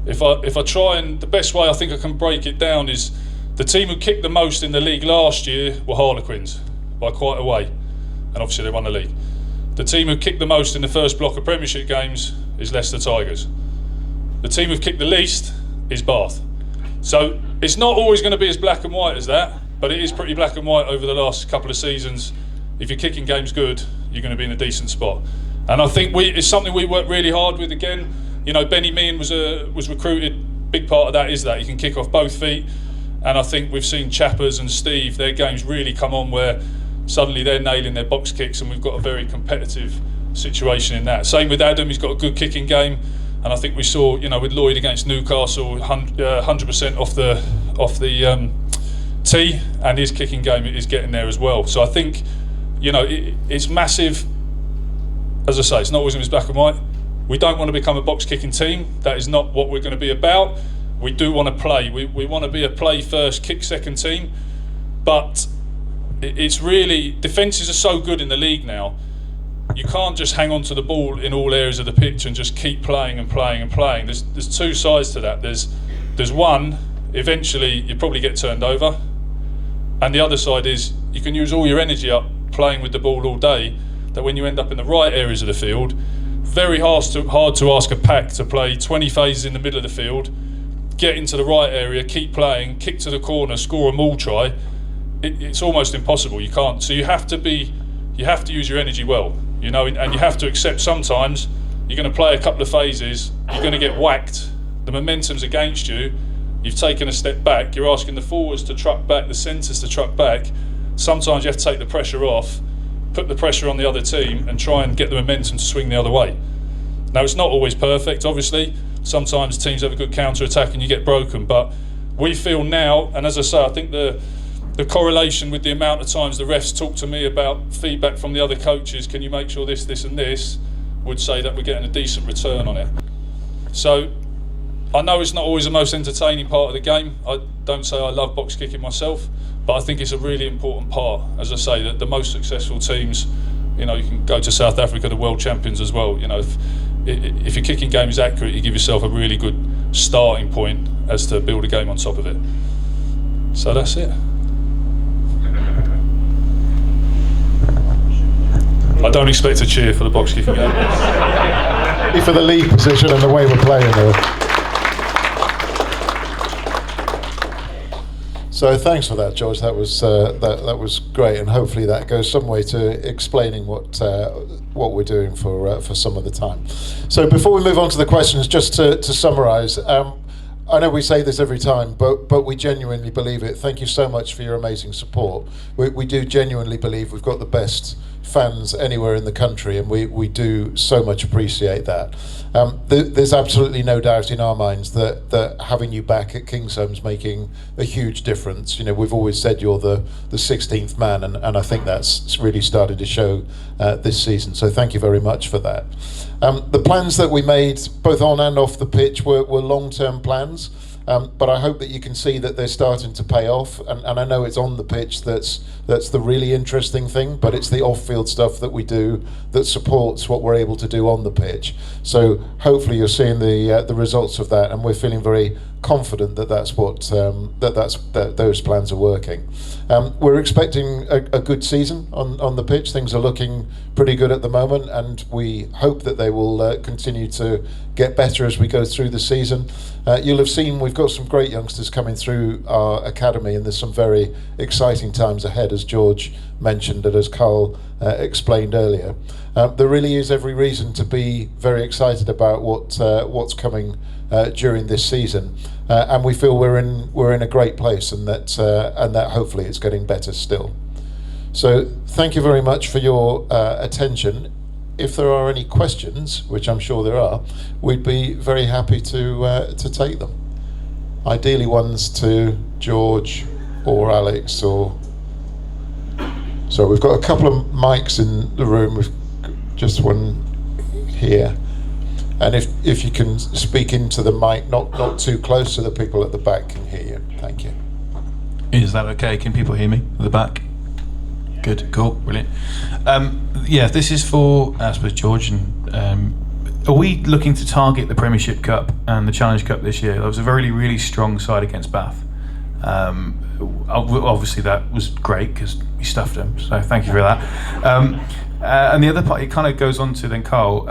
If I try, and the best way I think I can break it down is the team who kicked the most in the league last year were Harlequins by quite a way, and obviously they won the league. The team who kicked the most in the first block of Premiership games is Leicester Tigers. The team who've kicked the least is Bath. So it's not always going to be as black and white as that, but it is pretty black and white over the last couple of seasons. If your kicking game's good, you're going to be in a decent spot. And I think it's something we work really hard with. Again, you know, Benny Meehan was recruited. Big part of that is that he can kick off both feet. And I think we've seen Chappers and Steve, their games really come on where suddenly they're nailing their box kicks, and we've got a very competitive situation in that. Same with Adam, he's got a good kicking game. And I think we saw, you know, with Lloyd against Newcastle, 100% off the tee, and his kicking game is getting there as well. So I think, you know, it's massive. As I say, it's not always going to be black and white. We don't want to become a box kicking team. That is not what we're going to be about. We do want to play. We want to be a play first, kick second team. But it's really, defences are so good in the league now. You can't just hang on to the ball in all areas of the pitch and just keep playing and playing and playing. There's two sides to that. There's one, eventually you probably get turned over, and the other side is you can use all your energy up playing with the ball all day, that when you end up in the right areas of the field, very hard to ask a pack to play 20 phases in the middle of the field, get into the right area, keep playing, kick to the corner, score a maul try. It's almost impossible. You can't. So you have to use your energy well. You know, and you have to accept sometimes you're going to play a couple of phases, you're going to get whacked, the momentum's against you, you've taken a step back, you're asking the forwards to truck back, the centres to truck back. Sometimes you have to take the pressure off, put the pressure on the other team and try and get the momentum to swing the other way. Now, it's not always perfect, obviously. Sometimes teams have a good counter-attack and you get broken, but we feel now, and as I say, I think the correlation with the amount of times the refs talk to me about feedback from the other coaches, can you make sure this and this, would say that we're getting a decent return on it. So I know it's not always the most entertaining part of the game. I don't say I love box kicking myself, but I think it's a really important part. As I say, that the most successful teams, you know, you can go to South Africa, the world champions as well. You know, if your kicking game is accurate, you give yourself a really good starting point as to build a game on top of it. So that's it. I don't expect a cheer for the box kicking game. For the lead position and the way we're playing there. So thanks for that, George. That was great, and hopefully that goes some way to explaining what we're doing for some of the time. So before we move on to the questions, just to summarise. I know we say this every time, but we genuinely believe it. Thank you so much for your amazing support. We do genuinely believe we've got the best fans anywhere in the country, and we do so much appreciate that. There's absolutely no doubt in our minds that having you back at Kingsholm's making a huge difference. You know, we've always said you're the 16th man, and I think that's really started to show this season. So thank you very much for that. The plans that we made, both on and off the pitch, were long-term plans. But I hope that you can see that they're starting to pay off, and I know it's on the pitch that's the really interesting thing, but it's the off-field stuff that we do that supports what we're able to do on the pitch. So hopefully you're seeing the results of that, and we're feeling very confident that those plans are working. We're expecting a good season on the pitch. Things are looking pretty good at the moment, and we hope that they will continue to get better as we go through the season. You'll have seen we've got some great youngsters coming through our academy, and there's some very exciting times ahead, as George mentioned and as Carl explained earlier. There really is every reason to be very excited about what's coming during this season, and we feel we're in a great place, and that hopefully it's getting better still. So thank you very much for your attention. If there are any questions, which I'm sure there are, we'd be very happy to take them. Ideally ones to George or Alex or... So we've got a couple of mics in the room. We've just one here. And if you can speak into the mic, not too close so the people at the back can hear you. Thank you. Is that okay? Can people hear me at the back? Good, cool, brilliant. Yeah, this is for, I suppose, George. And are we looking to target the Premiership Cup and the Challenge Cup this year? There was a really, really strong side against Bath. Obviously, that was great because we stuffed them, so thank you for that. And the other part, it kind of goes on to then, Carl.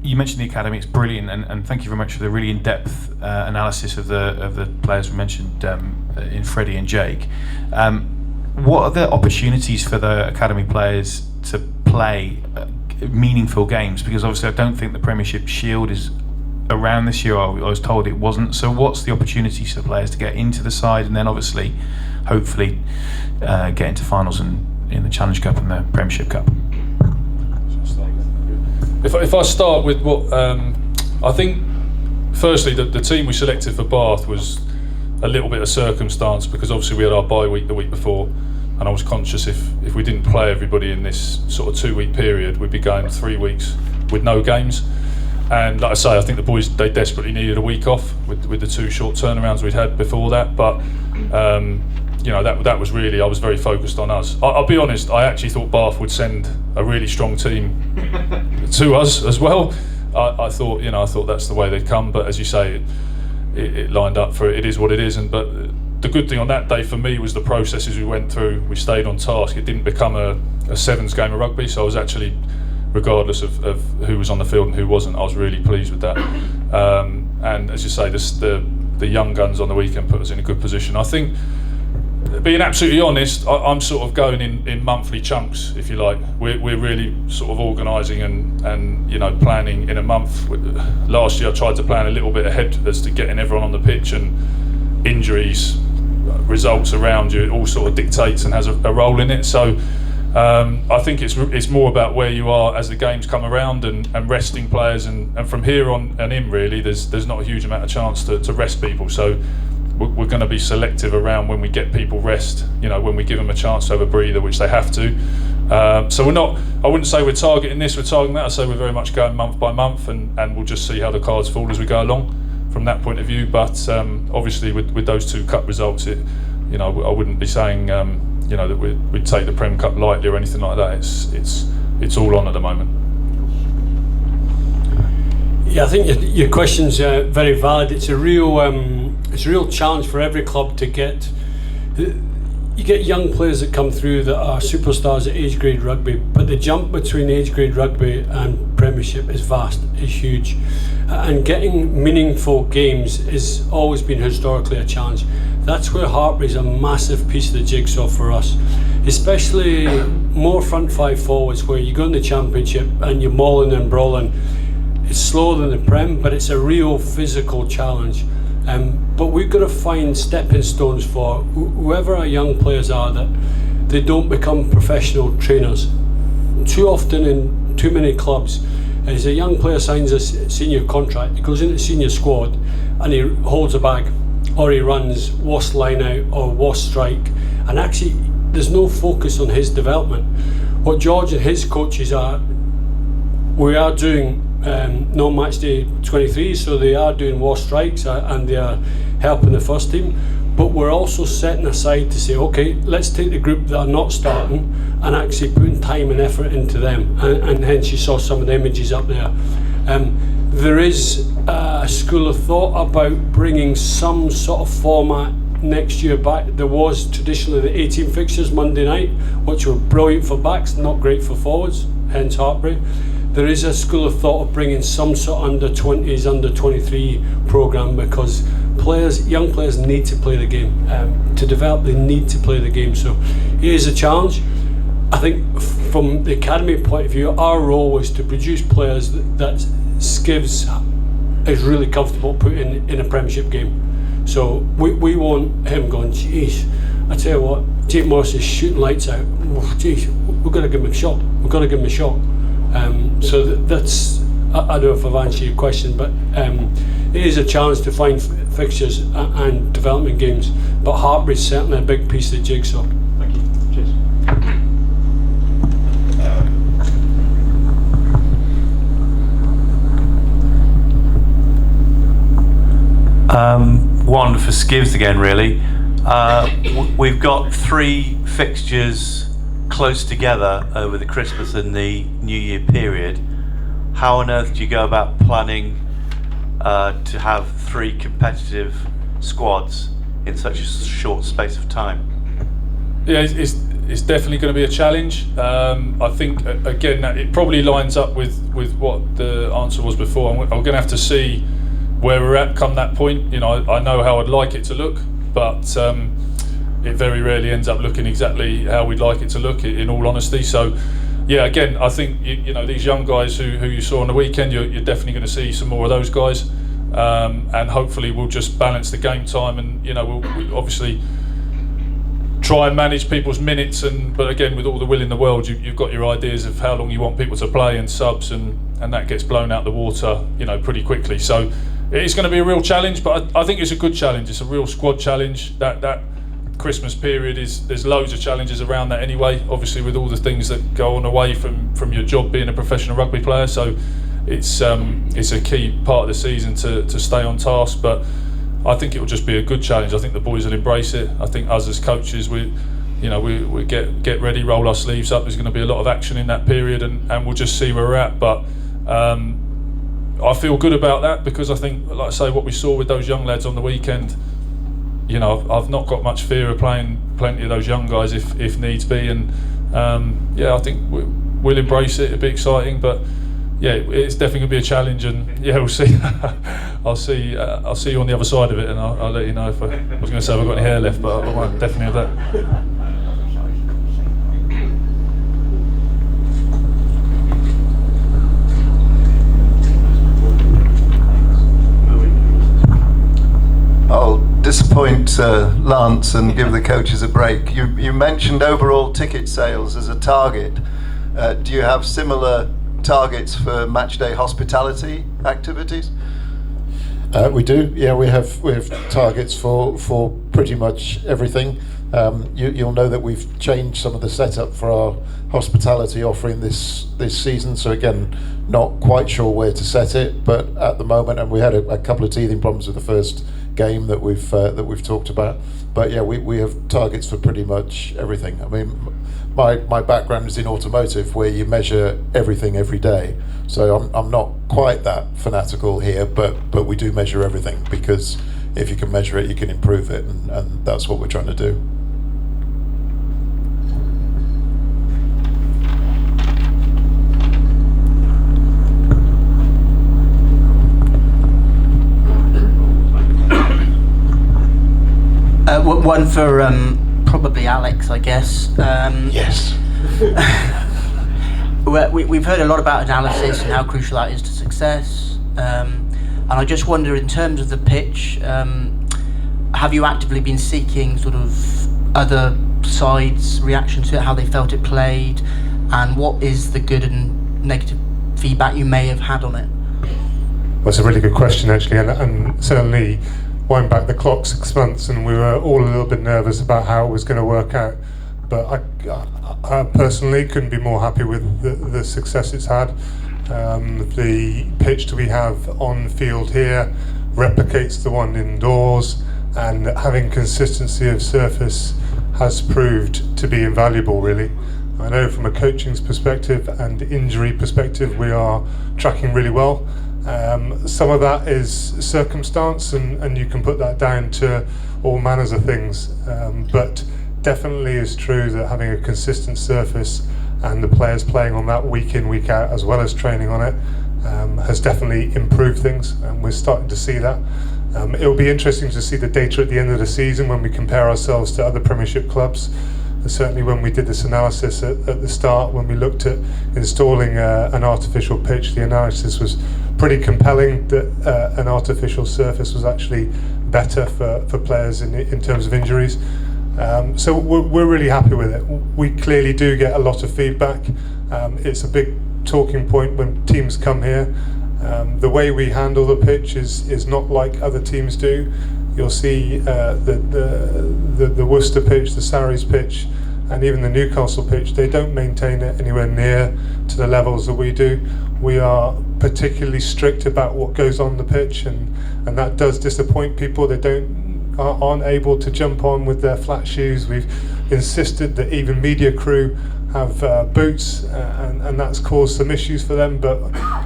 You mentioned the academy; it's brilliant, and thank you very much for the really in-depth analysis of the players we mentioned in Freddie and Jake. What are the opportunities for the academy players to play meaningful games? Because obviously, I don't think the Premiership Shield is around this year. I was told it wasn't. So, what's the opportunities for players to get into the side, and then obviously, hopefully, get into finals in the Challenge Cup and the Premiership Cup? If I start with what I think, firstly, the team we selected for Bath was a little bit of circumstance, because obviously we had our bye week the week before, and I was conscious if we didn't play everybody in this sort of 2 week period, we'd be going 3 weeks with no games. And like I say, I think the boys, they desperately needed a week off with the 2 short turnarounds we'd had before that. But you know, that was really, I was very focused on us. I'll be honest, I actually thought Bath would send a really strong team to us as well. I thought that's the way they'd come. But as you say, it lined up for it is what it is. But the good thing on that day for me was the processes we went through. We stayed on task. It didn't become a sevens game of rugby, so I was actually, regardless of who was on the field and who wasn't, I was really pleased with that. And as you say, the young guns on the weekend put us in a good position. I think, being absolutely honest, I'm sort of going in monthly chunks, if you like. We're really sort of organising and you know, planning in a month. Last year I tried to plan a little bit ahead as to getting everyone on the pitch, and injuries, results around you, it all sort of dictates and has a role in it. So I think it's more about where you are as the games come around and resting players, and from here on and in, really, there's not a huge amount of chance to rest people. So we're going to be selective around when we get people rest, you know, when we give them a chance to have a breather, which they have to. So I wouldn't say we're targeting this, we're targeting that. I say we're very much going month by month, and we'll just see how the cards fall as we go along from that point of view. But obviously with those 2 cup results, I wouldn't be saying you know, that we'd take the Prem Cup lightly or anything like that. It's all on at the moment. Yeah, I think your question's very valid. It's a real challenge for every club to get. You get young players that come through that are superstars at age grade rugby, but the jump between age grade rugby and Premiership is vast, is huge, and getting meaningful games has always been historically a challenge. That's where Hartpury's a massive piece of the jigsaw for us, especially more front 5 forwards, where you go in the Championship and you're mauling and brawling. It's slower than the Prem, but it's a real physical challenge. But we've got to find stepping stones for whoever our young players are, that they don't become professional trainers. Too often in too many clubs, as a young player signs a senior contract, he goes into the senior squad and he holds a bag, or he runs WASP line out or WASP strike, and actually there's no focus on his development. What George and his coaches we are doing non-match day 23s, so they are doing WASP strikes and they are helping the first team, but we're also setting aside to say, okay, let's take the group that are not starting and actually putting time and effort into them, and hence you saw some of the images up there. There is a school of thought about bringing some sort of format next year back. There was traditionally the 18 fixtures Monday night, which were brilliant for backs, not great for forwards, hence Hartpury. There is a school of thought of bringing some sort of under 20s, under 23 programme, because young players need to play the game. To develop, they need to play the game. So it is a challenge. I think from the academy point of view, our role was to produce players that Skivs is really comfortable putting in a Premiership game. So we want him going, geez, I tell you what, Jake Morris is shooting lights out. Oh, geez, we've got to give him a shot. So that's, I don't know if I've answered your question, but it is a challenge to find fixtures and development games, but Hartpury is certainly a big piece of the jigsaw. Thank you. Cheers. One for Skivs again, really. We've got 3 fixtures close together over the Christmas and the New Year period. How on earth do you go about planning to have 3 competitive squads in such a short space of time? Yeah, it's definitely going to be a challenge. I think again that it probably lines up with what the answer was before. I'm going to have to see where we're at come that point. You know, I know how I'd like it to look, but it very rarely ends up looking exactly how we'd like it to look, in all honesty. So yeah, again, I think you know, these young guys who you saw on the weekend, you're definitely going to see some more of those guys, and hopefully we'll just balance the game time, and you know, we'll obviously try and manage people's minutes, but again, with all the will in the world, you've got your ideas of how long you want people to play and subs, and that gets blown out the water, you know, pretty quickly. So it's going to be a real challenge, but I think it's a good challenge. It's a real squad challenge. That Christmas period there's loads of challenges around that anyway, obviously with all the things that go on away from your job being a professional rugby player. So it's a key part of the season to stay on task, but I think it will just be a good challenge. I think the boys will embrace it. I think us as coaches, we get ready, roll our sleeves up. There's going to be a lot of action in that period, and we'll just see where we're at. But I feel good about that, because I think, like I say, what we saw with those young lads on the weekend, you know, I've not got much fear of playing plenty of those young guys if needs be. And yeah, I think we'll embrace it. It'll be exciting, but yeah, it's definitely going to be a challenge, and yeah, we'll see. I'll see you on the other side of it, and I'll let you know if I was going to say if I've got any hair left, but I won't definitely have that. I'll disappoint Lance and give the coaches a break. You mentioned overall ticket sales as a target. Do you have similar targets for matchday hospitality activities? We do. Yeah, we have targets for pretty much everything. You'll know that we've changed some of the setup for our hospitality offering this season. So again, not quite sure where to set it, but at the moment, and we had a couple of teething problems with the first game that we've talked about. But yeah, we have targets for pretty much everything. I mean, my background is in automotive, where you measure everything every day. So I'm not quite that fanatical here, but we do measure everything, because if you can measure it, you can improve it, and that's what we're trying to do. One for probably Alex, I guess. Yes. We've heard a lot about analysis and how crucial that is to success. And I just wonder, in terms of the pitch, have you actively been seeking sort of other sides' reaction to it, how they felt it played, and what is the good and negative feedback you may have had on it? Well, it's a really good question, actually, and certainly wind back the clock 6 months, and we were all a little bit nervous about how it was going to work out. But I personally couldn't be more happy with the success it's had. The pitch that we have on field here replicates the one indoors, and having consistency of surface has proved to be invaluable, really. I know from a coaching's perspective and injury perspective, we are tracking really well. Some of that is circumstance, and you can put that down to all manners of things, but definitely is true that having a consistent surface and the players playing on that week in, week out, as well as training on it, has definitely improved things, and we're starting to see that. It'll be interesting to see the data at the end of the season when we compare ourselves to other Premiership clubs. Certainly when we did this analysis at the start, when we looked at installing an artificial pitch, the analysis was pretty compelling that an artificial surface was actually better for players in terms of injuries. So we're really happy with it. We clearly do get a lot of feedback. It's a big talking point when teams come here. The way we handle the pitch is not like other teams do. You'll see the Worcester pitch, the Sarries pitch, and even the Newcastle pitch, they don't maintain it anywhere near to the levels that we do. We are particularly strict about what goes on the pitch, and that does disappoint people. They aren't able to jump on with their flat shoes. We've insisted that even media crew have boots, and that's caused some issues for them, but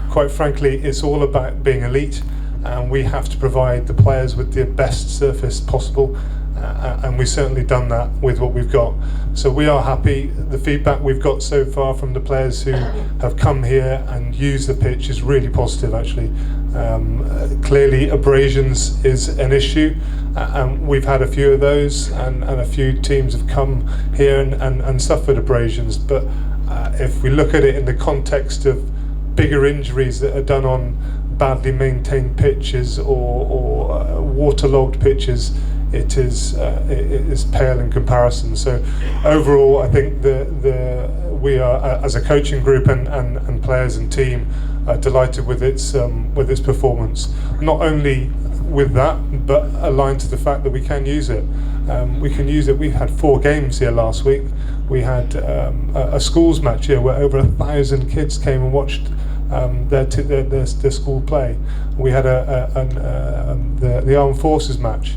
quite frankly it's all about being elite, and we have to provide the players with the best surface possible, and we've certainly done that with what we've got. So we are happy. The feedback we've got so far from the players who have come here and used the pitch is really positive, actually. Clearly abrasions is an issue, and we've had a few of those, and a few teams have come here and suffered abrasions, but if we look at it in the context of bigger injuries that are done on badly maintained pitches or waterlogged pitches, it is pale in comparison. So overall, I think we are, as a coaching group and players and team, are delighted with its performance. Not only with that, but aligned to the fact that we can use it. We can use it. We had 4 games here last week. We had a schools match here where over 1,000 kids came and watched their school play. We had the Armed Forces match.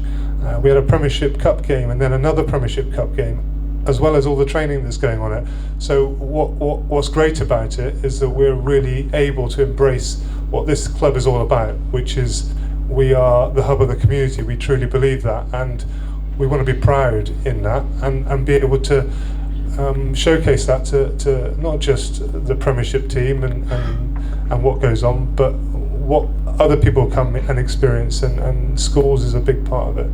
We had a Premiership Cup game, and then another Premiership Cup game, as well as all the training that's going on it. So what's great about it is that we're really able to embrace what this club is all about, which is we are the hub of the community. We truly believe that, and we want to be proud in that, and be able to showcase that to not just the Premiership team and what goes on, but what other people come and experience, and schools is a big part of it.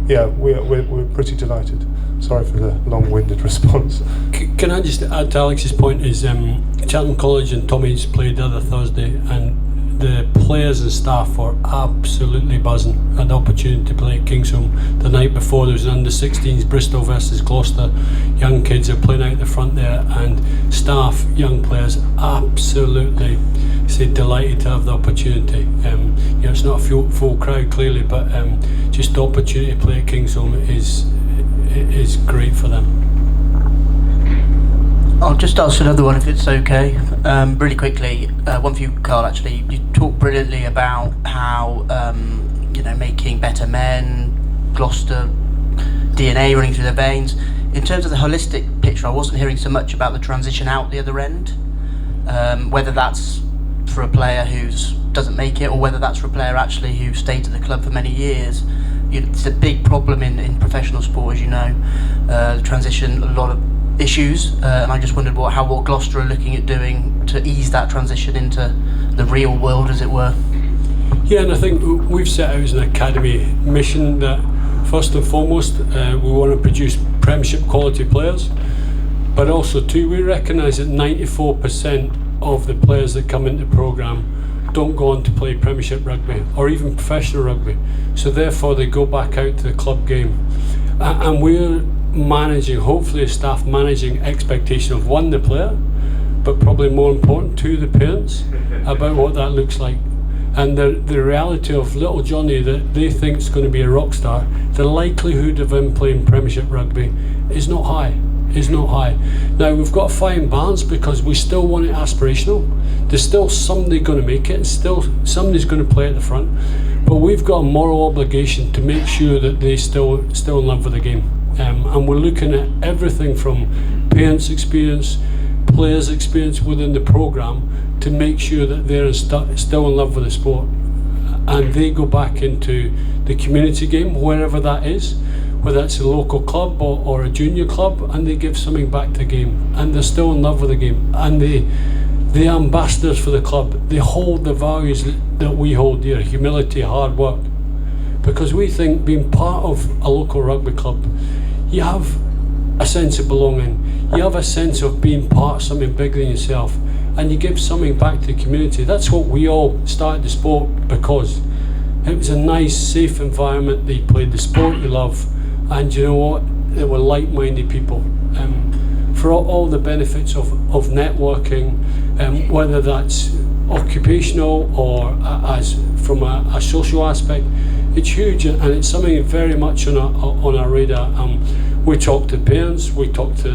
Yeah, we're pretty delighted. Sorry for the long-winded response. Can I just add to Alex's point, is Cheltenham College and Tommy's played the other Thursday, and the players and staff were absolutely buzzing. Had the opportunity to play at Kingsholm the night before. There was an under-16s Bristol versus Gloucester. Young kids are playing out the front there, and staff, young players, absolutely delighted to have the opportunity. It's not a full crowd clearly, but just the opportunity to play at Kingsholm is great for them. I'll just ask another one if it's okay. Really quickly, one for you, Carl. Actually, you talked brilliantly about how making better men, Gloucester DNA running through their veins. In terms of the holistic picture, I wasn't hearing so much about the transition out the other end. Whether that's for a player who doesn't make it, or whether that's for a player actually who stayed at the club for many years. It's a big problem in professional sport, as you know. The transition, a lot of issues, and I just wondered what Gloucester are looking at doing to ease that transition into the real world, as it were. Yeah, and I think we've set out as an academy mission that first and foremost we want to produce Premiership quality players, but also too we recognise that 94% of the players that come into the programme don't go on to play Premiership rugby or even professional rugby, so therefore they go back out to the club game, and we're managing, hopefully staff managing expectation of the player, but probably more important, the parents, about what that looks like. And the reality of little Johnny that they think is going to be a rock star, the likelihood of him playing Premiership rugby is not high. Now we've got a fine balance because we still want it aspirational. There's still somebody going to make it, and still somebody's going to play at the front, but we've got a moral obligation to make sure that they still in love with the game. And we're looking at everything from parents' experience, players' experience within the programme, to make sure that they're still in love with the sport, and they go back into the community game, wherever that is, whether it's a local club or a junior club, and they give something back to the game, and they're still in love with the game, and the ambassadors for the club, they hold the values that we hold dear: humility, hard work, because we think being part of a local rugby club, you have a sense of belonging, you have a sense of being part of something bigger than yourself, and you give something back to the community. That's what we all started the sport because it was a nice, safe environment. They played the sport you love, and you know what? They were like-minded people. For all the benefits of networking, whether that's occupational or as from a social aspect, it's huge, and it's something very much on our radar. we talk to parents, we talk to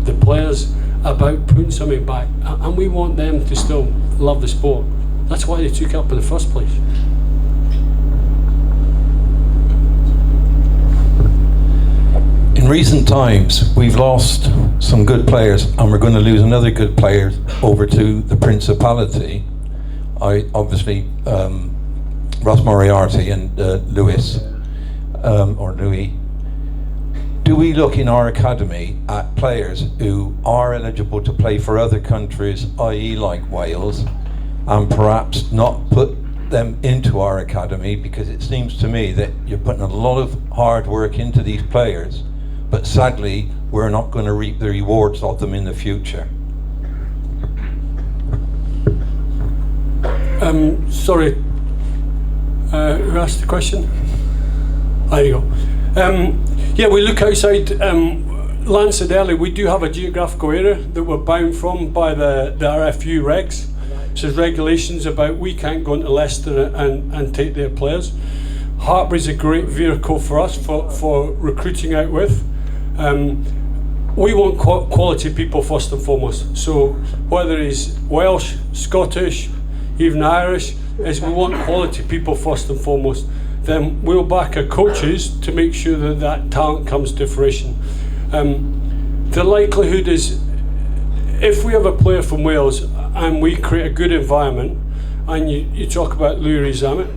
the players about putting something back, and we want them to still love the sport. That's why they took it up in the first place. In recent times, we've lost some good players, and we're going to lose another good player over to the Principality. Obviously, Ross Moriarty and Louis. Do we look in our academy at players who are eligible to play for other countries, i.e. like Wales, and perhaps not put them into our academy, because it seems to me that you're putting a lot of hard work into these players, but sadly we're not going to reap the rewards of them in the future? Sorry, who asked the question? There you go. Yeah, we look outside. Lance said earlier, we do have a geographical area that we're bound from by the RFU regs. So there's regulations about we can't go into Leicester and take their players. Hartpury's a great vehicle for us for recruiting out with. We want quality people first and foremost. So whether he's Welsh, Scottish, even Irish, is we want quality people first and foremost. Then we'll back our coaches to make sure that that talent comes to fruition. The likelihood is, if we have a player from Wales and we create a good environment, and you talk about Louis Zammit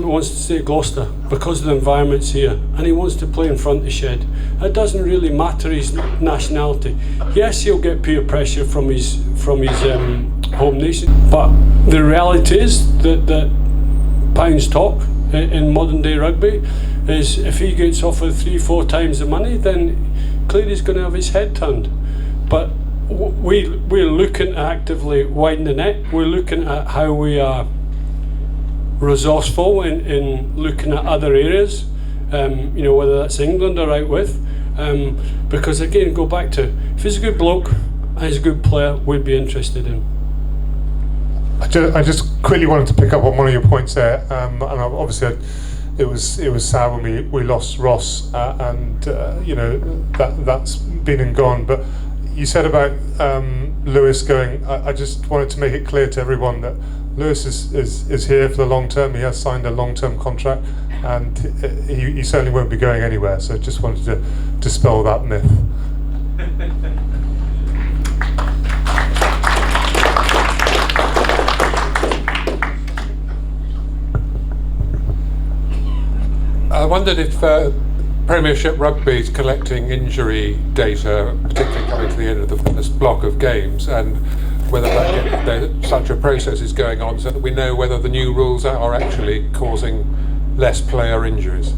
wants to stay at Gloucester because the environment's here, and he wants to play in front of the shed. It doesn't really matter his nationality. Yes, he'll get peer pressure from his home nation, but the reality is that pounds talk in modern day rugby is if he gets offered 3-4 times the money, then clearly he's going to have his head turned. But we're looking at actively widen the net. We're looking at how we are resourceful in looking at other areas, whether that's England or out with, because again, go back to, if he's a good bloke and he's a good player, we'd be interested in. I just quickly wanted to pick up on one of your points there, and obviously it was sad when we lost Ross, and that's been and gone. But you said about Lewis going. I just wanted to make it clear to everyone that Lewis is here for the long term. He has signed a long-term contract, and he certainly won't be going anywhere. So just wanted to dispel that myth. I wondered if Premiership Rugby is collecting injury data, particularly coming to the end of the first block of games, and whether such a process is going on so that we know whether the new rules are actually causing less player injuries.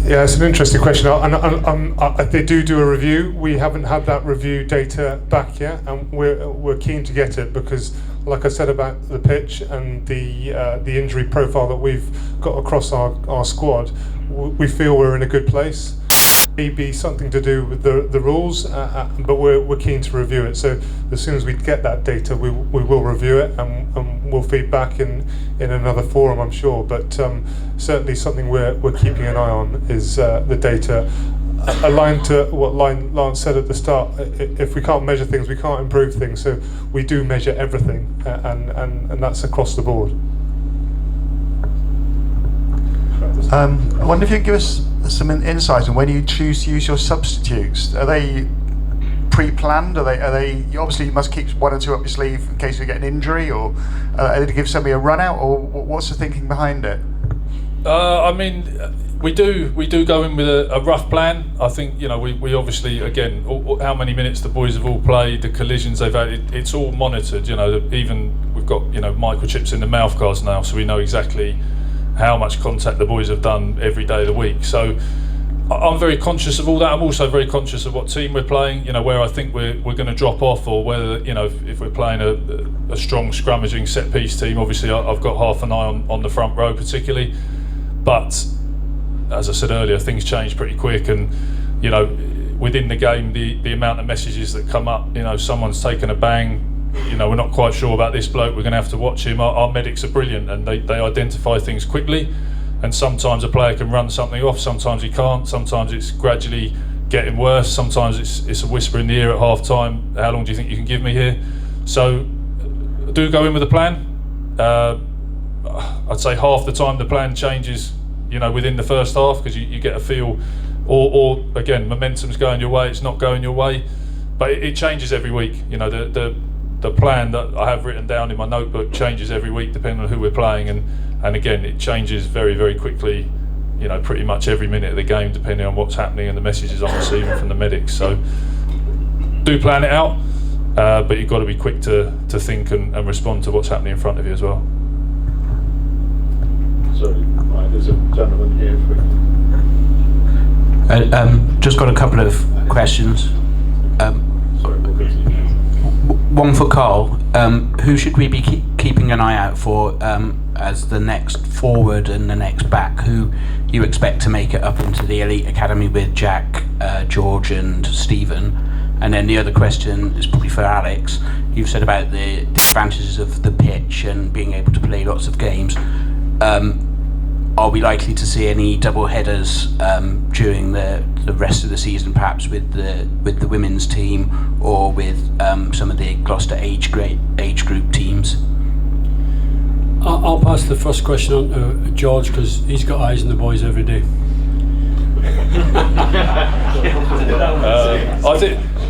Yeah, it's an interesting question, and they do a review. We haven't had that review data back yet, and we're keen to get it because, like I said about the pitch and the injury profile that we've got across our squad, we feel we're in a good place. Maybe something to do with the rules, but we're keen to review it. So as soon as we get that data, we will review it and we'll feed back in another forum, I'm sure. But certainly something we're keeping an eye on is the data. Aligned to what Lance said at the start, if we can't measure things, we can't improve things. So we do measure everything, and that's across the board. I wonder if you can give us some insight on when you choose to use your substitutes. Are they pre-planned? Are they? Obviously, you must keep one or two up your sleeve in case you get an injury, or are they to give somebody a run out, or what's the thinking behind it? We do go in with a rough plan. I think we obviously, again, how many minutes the boys have all played, the collisions they've had, it's all monitored. Even we've got microchips in the mouth guards now, so we know exactly how much contact the boys have done every day of the week. So I'm very conscious of all that. I'm also very conscious of what team we're playing, where I think we're going to drop off, or whether, if we're playing a strong scrummaging set piece team, obviously I've got half an eye on the front row particularly. But as I said earlier, things change pretty quick, and within the game, the amount of messages that come up, someone's taken a bang, we're not quite sure about this bloke, we're going to have to watch him. Our medics are brilliant, and they identify things quickly. and sometimes a player can run something off, sometimes he can't, sometimes it's gradually getting worse, sometimes it's a whisper in the ear at half time, how long do you think you can give me here? So do go in with a plan. I'd say half the time the plan changes, within the first half, because you get a feel, or again, momentum's going your way, it's not going your way, but it changes every week. The plan that I have written down in my notebook changes every week depending on who we're playing, and again, it changes very, very quickly, pretty much every minute of the game depending on what's happening and the messages I'm receiving from the medics. So do plan it out, but you've got to be quick to think and respond to what's happening in front of you as well. Sorry, there's a gentleman here. Just got a couple of questions. One for Carl. Who should we be keeping an eye out for as the next forward and the next back? Who you expect to make it up into the elite academy with Jack, George, and Stephen? And then the other question is probably for Alex. You've said about the advantages of the pitch and being able to play lots of games. Are we likely to see any double headers during the rest of the season, perhaps with the women's team or with some of the Gloucester age group teams? I'll pass the first question on to George, because he's got eyes on the boys every day.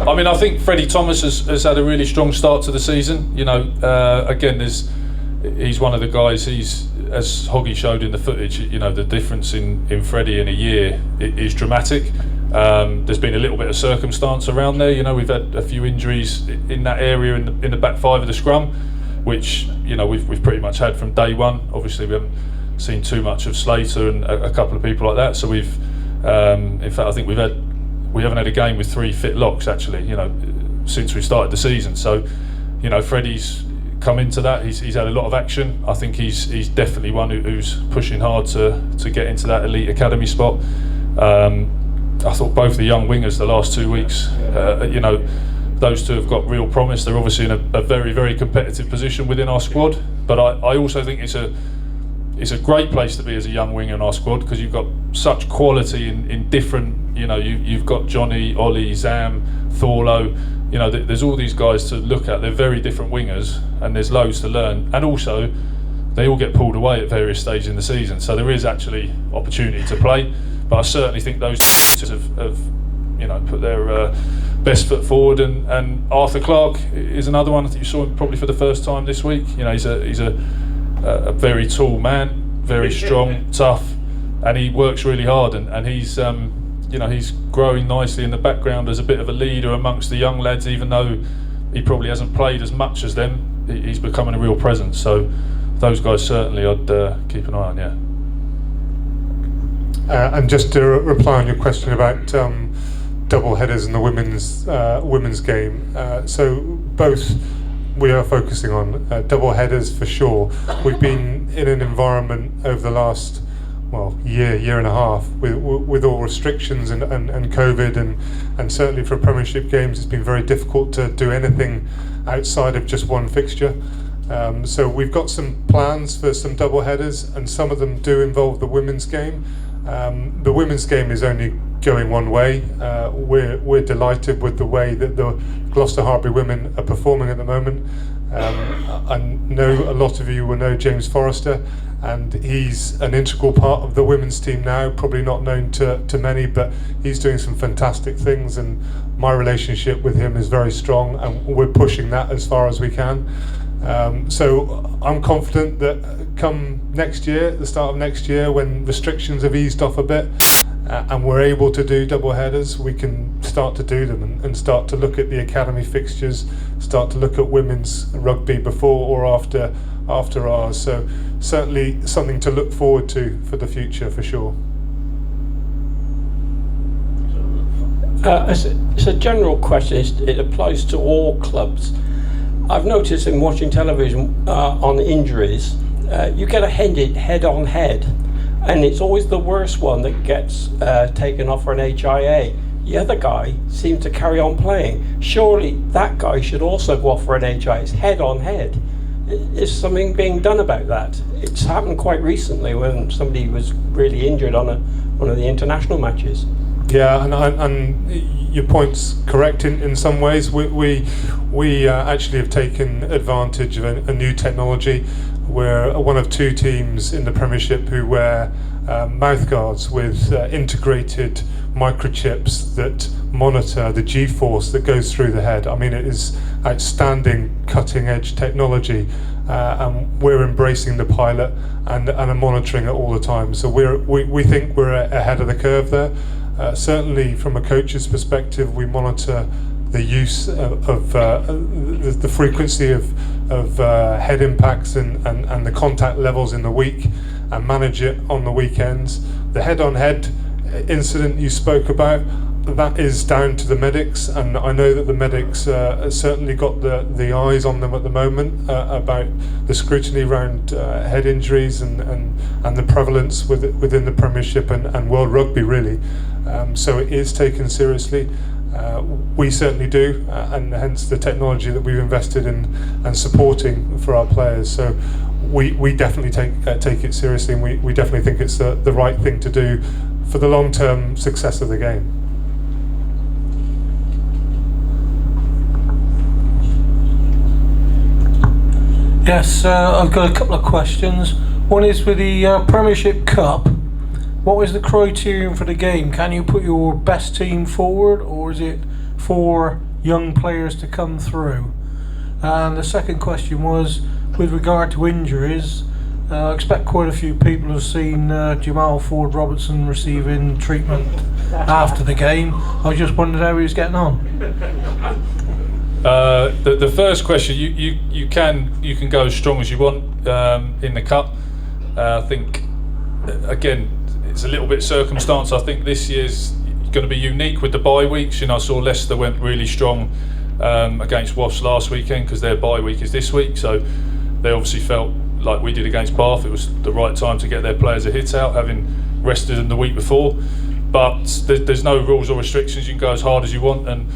I think Freddie Thomas has had a really strong start to the season. Again, he's one of the guys. As Hoggy showed in the footage, the difference in Freddie in a year is dramatic. There's been a little bit of circumstance around there. We've had a few injuries in that area in the back five of the scrum, which we've pretty much had from day one. Obviously, we haven't seen too much of Slater and a couple of people like that. So we've, in fact, I think we haven't had a game with 3 fit locks actually. Since we started the season. So, Freddie's come into that. He's had a lot of action. I think he's definitely one who's pushing hard to get into that elite academy spot. I thought both the young wingers the last 2 weeks, those two have got real promise. They're obviously in a very, very competitive position within our squad. But I also think it's a great place to be as a young winger in our squad, because you've got such quality in different. You've got Johnny, Ollie, Zam, Thorlo. There's all these guys to look at. They're very different wingers, and there's loads to learn. And also, they all get pulled away at various stages in the season, so there is actually opportunity to play. But I certainly think those have put their best foot forward. And Arthur Clark is another one. I think you saw him probably for the first time this week. He's a very tall man, very strong, tough, and he works really hard. And he's he's growing nicely in the background as a bit of a leader amongst the young lads, even though he probably hasn't played as much as them. He's becoming a real presence. So those guys certainly I'd keep an eye on, yeah. And just to reply on your question about double headers in the women's game. So both we are focusing on double headers for sure. We've been in an environment over the last year and a half with all restrictions and COVID and certainly for Premiership games it's been very difficult to do anything outside of just one fixture. So we've got some plans for some double headers, and some of them do involve the women's game. The women's game is only going one way. We're delighted with the way that the Gloucester Hartpury women are performing at the moment. I know a lot of you will know James Forrester, and he's an integral part of the women's team now, probably not known to many, but he's doing some fantastic things, and my relationship with him is very strong, and we're pushing that as far as we can. So I'm confident that come next year, the start of next year, when restrictions have eased off a bit and we're able to do double headers, we can start to do them and start to look at the academy fixtures, start to look at women's rugby before or after ours. So certainly something to look forward to for the future, for sure. It's a general question. It applies to all clubs. I've noticed in watching television on injuries, you get a head-on head, and it's always the worst one that gets taken off for an HIA. The other guy seemed to carry on playing. Surely that guy should also go off for an HIA. It's head-on head. is something being done about that? It's happened quite recently when somebody was really injured on one of the international matches. Yeah, and your point's correct in some ways. We actually have taken advantage of a new technology. We're one of 2 teams in the Premiership who wear mouth guards with integrated microchips that monitor the G-force that goes through the head. I mean, it is outstanding, cutting-edge technology, and we're embracing the pilot and are monitoring it all the time. So we think we're ahead of the curve there. Certainly, from a coach's perspective, we monitor the use of the frequency of head impacts and the contact levels in the week, and manage it on the weekends. The head-on-head incident you spoke about, that is down to the medics, and I know that the medics certainly got the eyes on them at the moment about the scrutiny around head injuries and the prevalence within the Premiership and World Rugby, really. So it is taken seriously. We certainly do, and hence the technology that we've invested in and supporting for our players. So we definitely take it seriously, and we definitely think it's the right thing to do for the long-term success of the game. Yes, I've got a couple of questions. One is with the Premiership Cup. What was the criterion for the game? Can you put your best team forward, or is it for young players to come through? And the second question was with regard to injuries. I expect quite a few people have seen Jamal Ford-Robertson receiving treatment after the game. I just wondered how he was getting on. The first question, you can go as strong as you want in the cup. I think again it's a little bit circumstance. I think this year's going to be unique with the bye weeks. I saw Leicester went really strong against Wasps last weekend because their bye week is this week, so they obviously felt like we did against Bath. It was the right time to get their players a hit out, having rested them the week before. But there's no rules or restrictions. You can go as hard as you want, and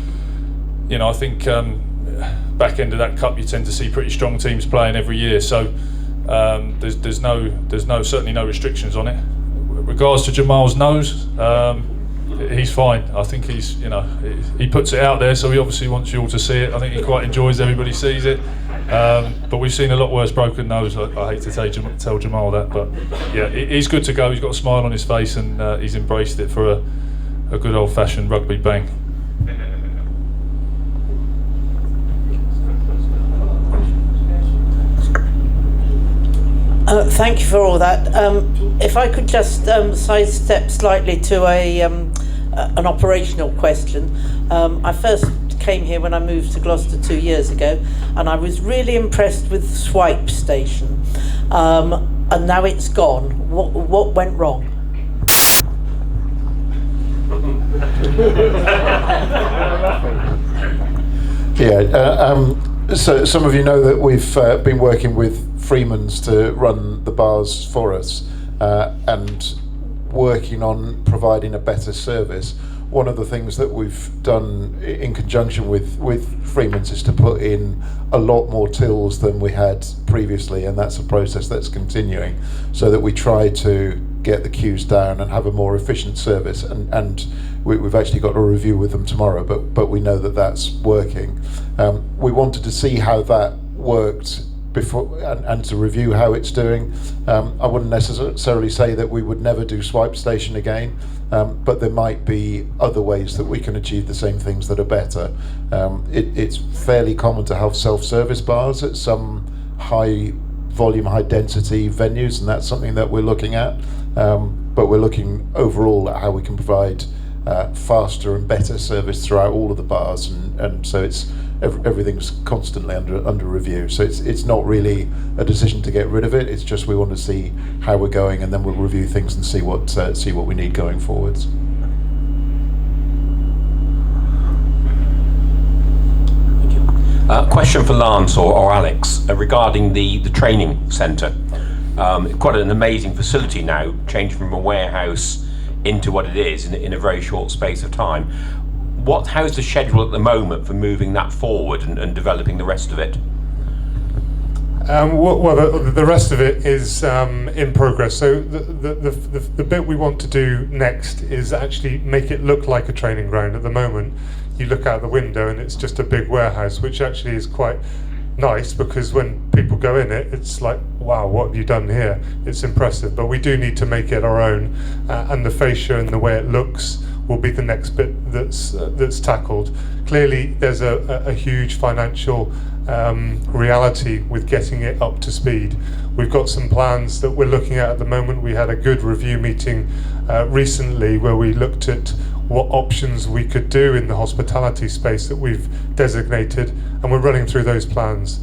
I think back end of that cup you tend to see pretty strong teams playing every year. So there's certainly no restrictions on it. With regards to Jamal's nose, he's fine. I think he puts it out there, so he obviously wants you all to see it. I think he quite enjoys everybody sees it. But we've seen a lot worse broken nose. I hate to tell Jamal that, but yeah, he's good to go. He's got a smile on his face, and he's embraced it for a good old-fashioned rugby bang. Thank you for all that. If I could just sidestep slightly to an operational question. I first came here when I moved to Gloucester 2 years ago, and I was really impressed with the swipe station. And now it's gone. What went wrong? So some of you know that we've been working with Freeman's to run the bars for us and working on providing a better service. One of the things that we've done in conjunction with Freeman's is to put in a lot more tills than we had previously, and that's a process that's continuing, so that we try to get the queues down and have a more efficient service. And we've actually got a review with them tomorrow, but we know that that's working. We wanted to see how that worked before and to review how it's doing. I wouldn't necessarily say that we would never do swipe station again, but there might be other ways that we can achieve the same things that are better. It's fairly common to have self-service bars at some high volume, high density venues, and that's something that we're looking at. But we're looking overall at how we can provide faster and better service throughout all of the bars, and so everything's constantly under review. So it's not really a decision to get rid of it. It's just we want to see how we're going, and then we'll review things and see what we need going forwards. Question for Lance or Alex regarding the training centre. Quite an amazing facility now, changed from a warehouse into what it is in a very short space of time. How's the schedule at the moment for moving that forward and developing the rest of it? Well, the rest of it is in progress. So the bit we want to do next is actually make it look like a training ground. At the moment, you look out the window and it's just a big warehouse, which actually is quite nice because when people go in it, it's like, wow, what have you done here? It's impressive. But we do need to make it our own, and the fascia and the way it looks will be the next bit that's tackled. Clearly, there's a huge financial reality with getting it up to speed. We've got some plans that we're looking at the moment. We had a good review meeting recently where we looked at what options we could do in the hospitality space that we've designated, and we're running through those plans.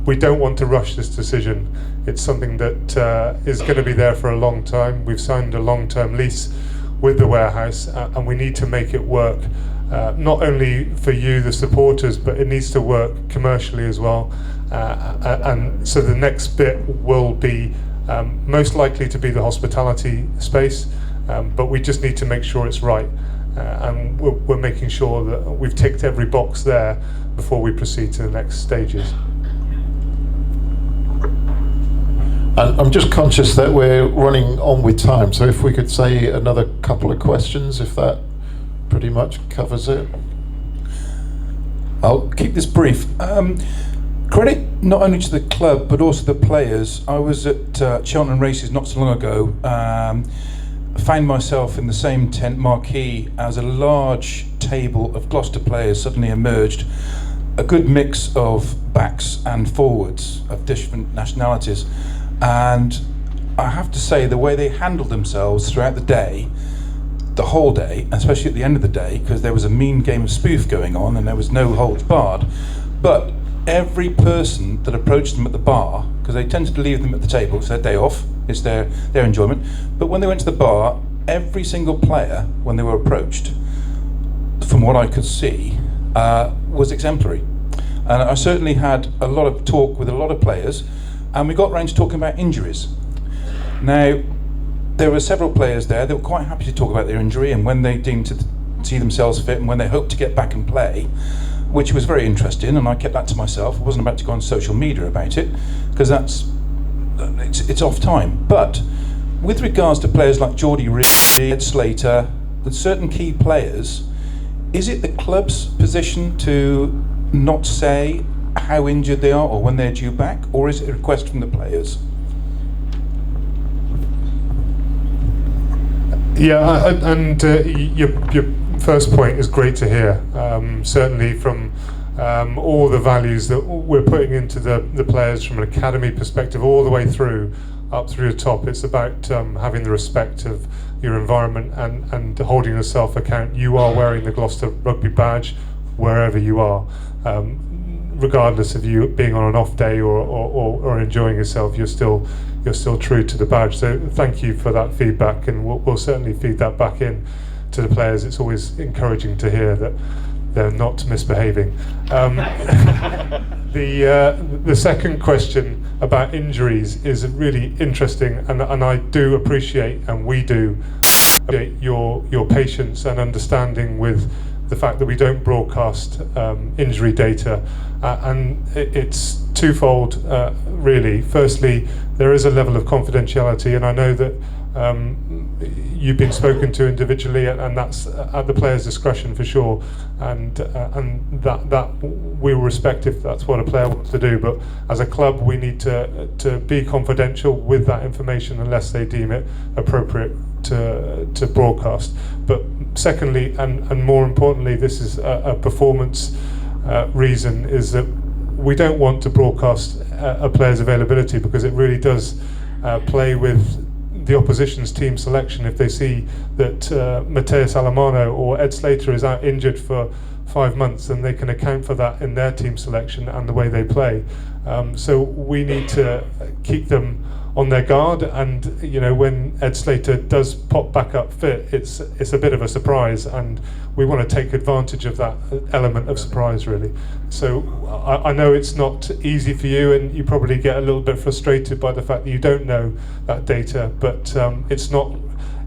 We don't want to rush this decision. It's something that is going to be there for a long time. We've signed a long-term lease with the warehouse, and we need to make it work, not only for you, the supporters, but it needs to work commercially as well. And so the next bit will be most likely to be the hospitality space, but we just need to make sure it's right. And we're making sure that we've ticked every box there before we proceed to the next stages. I'm just conscious that we're running on with time, so if we could say another couple of questions, if that pretty much covers it. I'll keep this brief. Credit not only to the club but also the players. I was at Cheltenham Races not so long ago. Found myself in the same tent marquee as a large table of Gloucester players suddenly emerged. A good mix of backs and forwards of different nationalities. And I have to say, the way they handled themselves throughout the day, the whole day, especially at the end of the day, because there was a mean game of spoof going on and there was no holds barred, but every person that approached them at the bar, because they tended to leave them at the table, it's their day off, it's their enjoyment, but when they went to the bar, every single player, when they were approached, from what I could see, was exemplary. And I certainly had a lot of talk with a lot of players, and we got round to talking about injuries. Now, there were several players there that were quite happy to talk about their injury and when they deemed to see themselves fit and when they hoped to get back and play, which was very interesting, and I kept that to myself. I wasn't about to go on social media about it, because it's off time. But with regards to players like Geordie Reid, Ed Slater, and certain key players, is it the club's position to not say how injured they are or when they're due back, or is it a request from the players? Yeah, and your first point is great to hear. Certainly from all the values that we're putting into the players from an academy perspective all the way through, up through the top. It's about having the respect of your environment and holding yourself account. You are wearing the Gloucester Rugby badge wherever you are. Regardless of you being on an off day or enjoying yourself, you're still true to the badge. So thank you for that feedback, and we'll certainly feed that back in to the players. It's always encouraging to hear that they're not misbehaving. The second question about injuries is really interesting, and I do appreciate, and we do appreciate your patience and understanding with the fact that we don't broadcast injury data, and it's twofold really. Firstly, there is a level of confidentiality, and I know that you've been spoken to individually, and that's at the player's discretion for sure, and that we will respect if that's what a player wants to do. But as a club, we need to be confidential with that information unless they deem it appropriate to broadcast. But secondly, and more importantly, this is a performance reason, is that we don't want to broadcast a player's availability, because it really does play with the opposition's team selection. If they see that Mateus Alemano or Ed Slater is out injured for 5 months, then they can account for that in their team selection and the way they play. So we need to keep them on their guard, and when Ed Slater does pop back up fit, it's a bit of a surprise, and we want to take advantage of that element of surprise, really. So I know it's not easy for you, and you probably get a little bit frustrated by the fact that you don't know that data, but it's not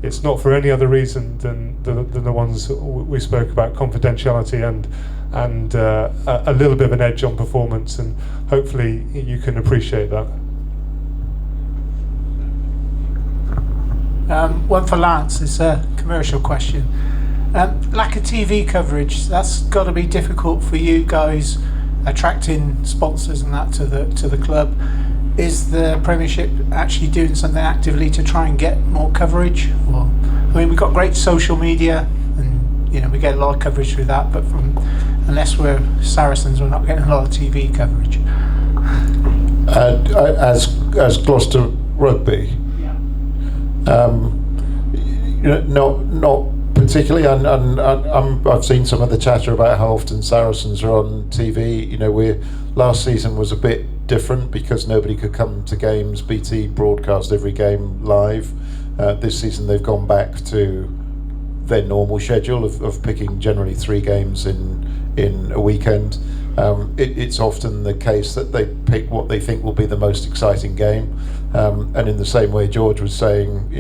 it's not for any other reason than the ones we spoke about, confidentiality and a little bit of an edge on performance, and hopefully you can appreciate that. One for Lance. It's a commercial question. Lack of TV coverage, that's got to be difficult for you guys, attracting sponsors and that to the club. Is the Premiership actually doing something actively to try and get more coverage? Or, I mean, we've got great social media, and we get a lot of coverage through that. But unless we're Saracens, we're not getting a lot of TV coverage. As Gloucester Rugby, not particularly. I've seen some of the chatter about how often Saracens are on TV. Last season was a bit different because nobody could come to games. BT broadcast every game live. This season they've gone back to their normal schedule of picking generally 3 games in a weekend. It's often the case that they pick what they think will be the most exciting game. And in the same way George was saying,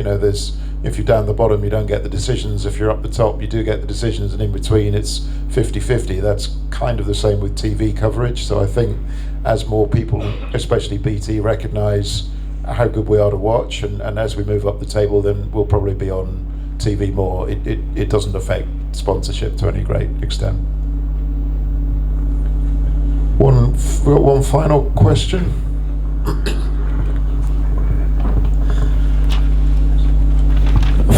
if you're down the bottom you don't get the decisions, if you're up the top you do get the decisions, and in between it's 50-50. That's kind of the same with TV coverage. So I think as more people, especially BT, recognise how good we are to watch, and as we move up the table then we'll probably be on TV more. It doesn't affect sponsorship to any great extent. We've got one final question.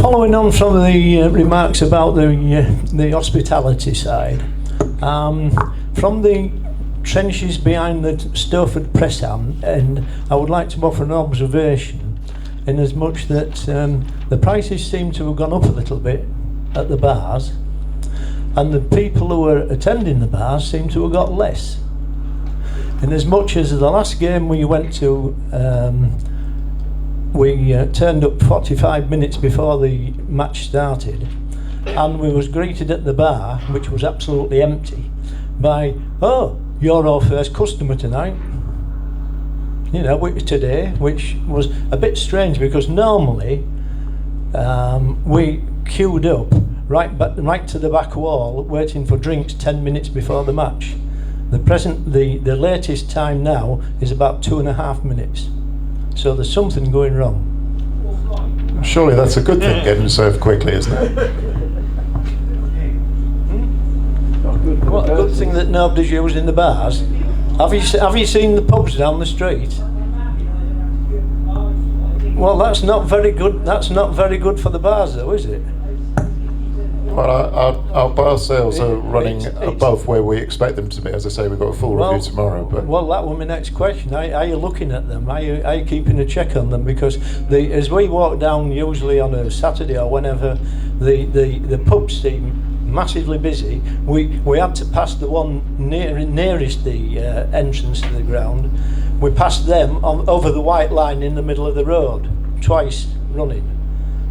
Following on from the remarks about the hospitality side, from the trenches behind the Stowford press and I would like to offer an observation, in as much that the prices seem to have gone up a little bit at the bars, and the people who were attending the bars seem to have got less. In as much as the last game we went to, we turned up 45 minutes before the match started, and we was greeted at the bar, which was absolutely empty, by, "Oh, you're our first customer tonight." Today, which was a bit strange because normally we queued up right to the back wall, waiting for drinks 10 minutes before the match. The latest time now is about 2.5 minutes. So there's something going wrong. Surely that's a good thing, getting served quickly, isn't it? What a good thing that nobody's using the bars. Have you seen the pubs down the street? Well, that's not very good. That's not very good for the bars, though, is it? Well, our bar sales are running above where we expect them to be. As I say, we've got a full review tomorrow. But well, that was my next question. Are you looking at them? Are you keeping a check on them? Because as we walk down, usually on a Saturday or whenever, the pubs seem massively busy. We had to pass the one nearest the entrance to the ground. We passed them over the white line in the middle of the road twice running.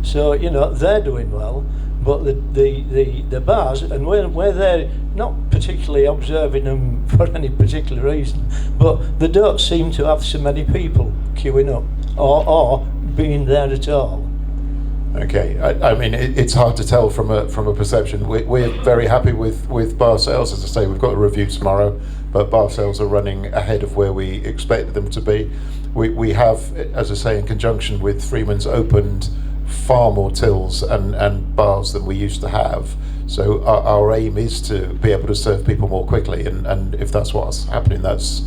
So they're doing well. But the bars, and we're there not particularly observing them for any particular reason, but they don't seem to have so many people queuing up or being there at all. Okay, I mean it's hard to tell from a perception. We're very happy with bar sales. As I say, we've got a review tomorrow, but bar sales are running ahead of where we expected them to be. We have, as I say, in conjunction with Freeman's, opened far more tills and bars than we used to have. So our aim is to be able to serve people more quickly, and if that's what's happening, that's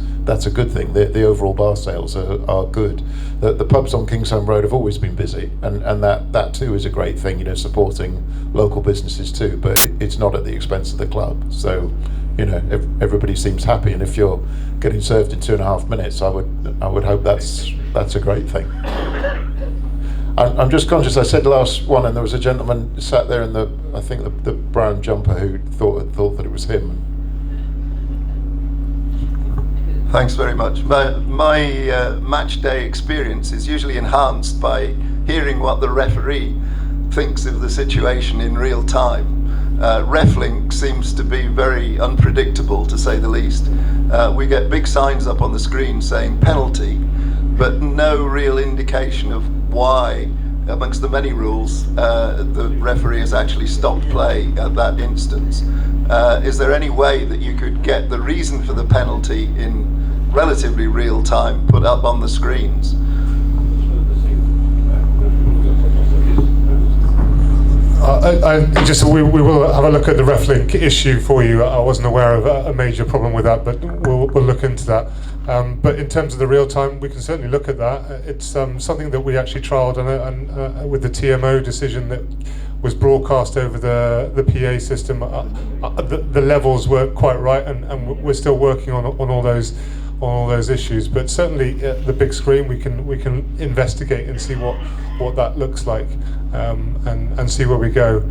a good thing. The overall bar sales are good. The pubs on Kingsholm Road have always been busy, and that too is a great thing, supporting local businesses too, but it's not at the expense of the club. So everybody seems happy, and if you're getting served in 2.5 minutes, I would hope that's a great thing. I'm just conscious, I said last one, and there was a gentleman sat there in the brown jumper who thought that it was him. Thanks very much. My match day experience is usually enhanced by hearing what the referee thinks of the situation in real time. Reflink seems to be very unpredictable, to say the least. We get big signs up on the screen saying penalty, but no real indication of why amongst the many rules, the referee has actually stopped play at that instance. Is there any way that you could get the reason for the penalty in relatively real time put up on the screens? We will have a look at the RefLink issue for you. I wasn't aware of a major problem with that, but we'll look into that. But in terms of the real time, we can certainly look at that. It's something that we actually trialled and with the TMO decision that was broadcast over the PA system. The levels weren't quite right, and we're still working on all those issues. But certainly at the big screen, we can investigate and see what that looks like, and see where we go.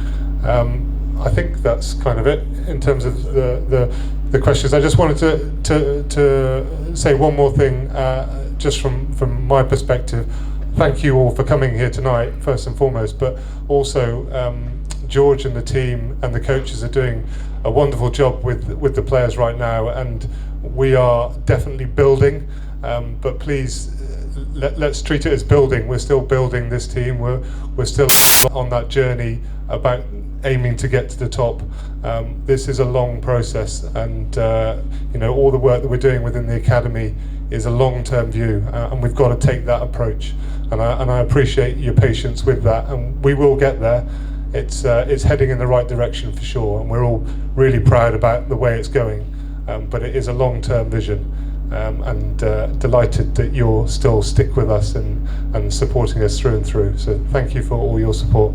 I think that's kind of it in terms of the questions. I just wanted to say one more thing, just from my perspective. Thank you all for coming here tonight, first and foremost, but also George and the team and the coaches are doing a wonderful job with the players right now, and we are definitely building, but please let's treat it as building. We're still building this team. We're still on that journey about aiming to get to the top. This is a long process, and all the work that we're doing within the academy is a long-term view, and we've got to take that approach. And I appreciate your patience with that, and we will get there. It's heading in the right direction for sure, and we're all really proud about the way it's going. But it is a long-term vision, and delighted that you'll still stick with us and supporting us through and through. So thank you for all your support.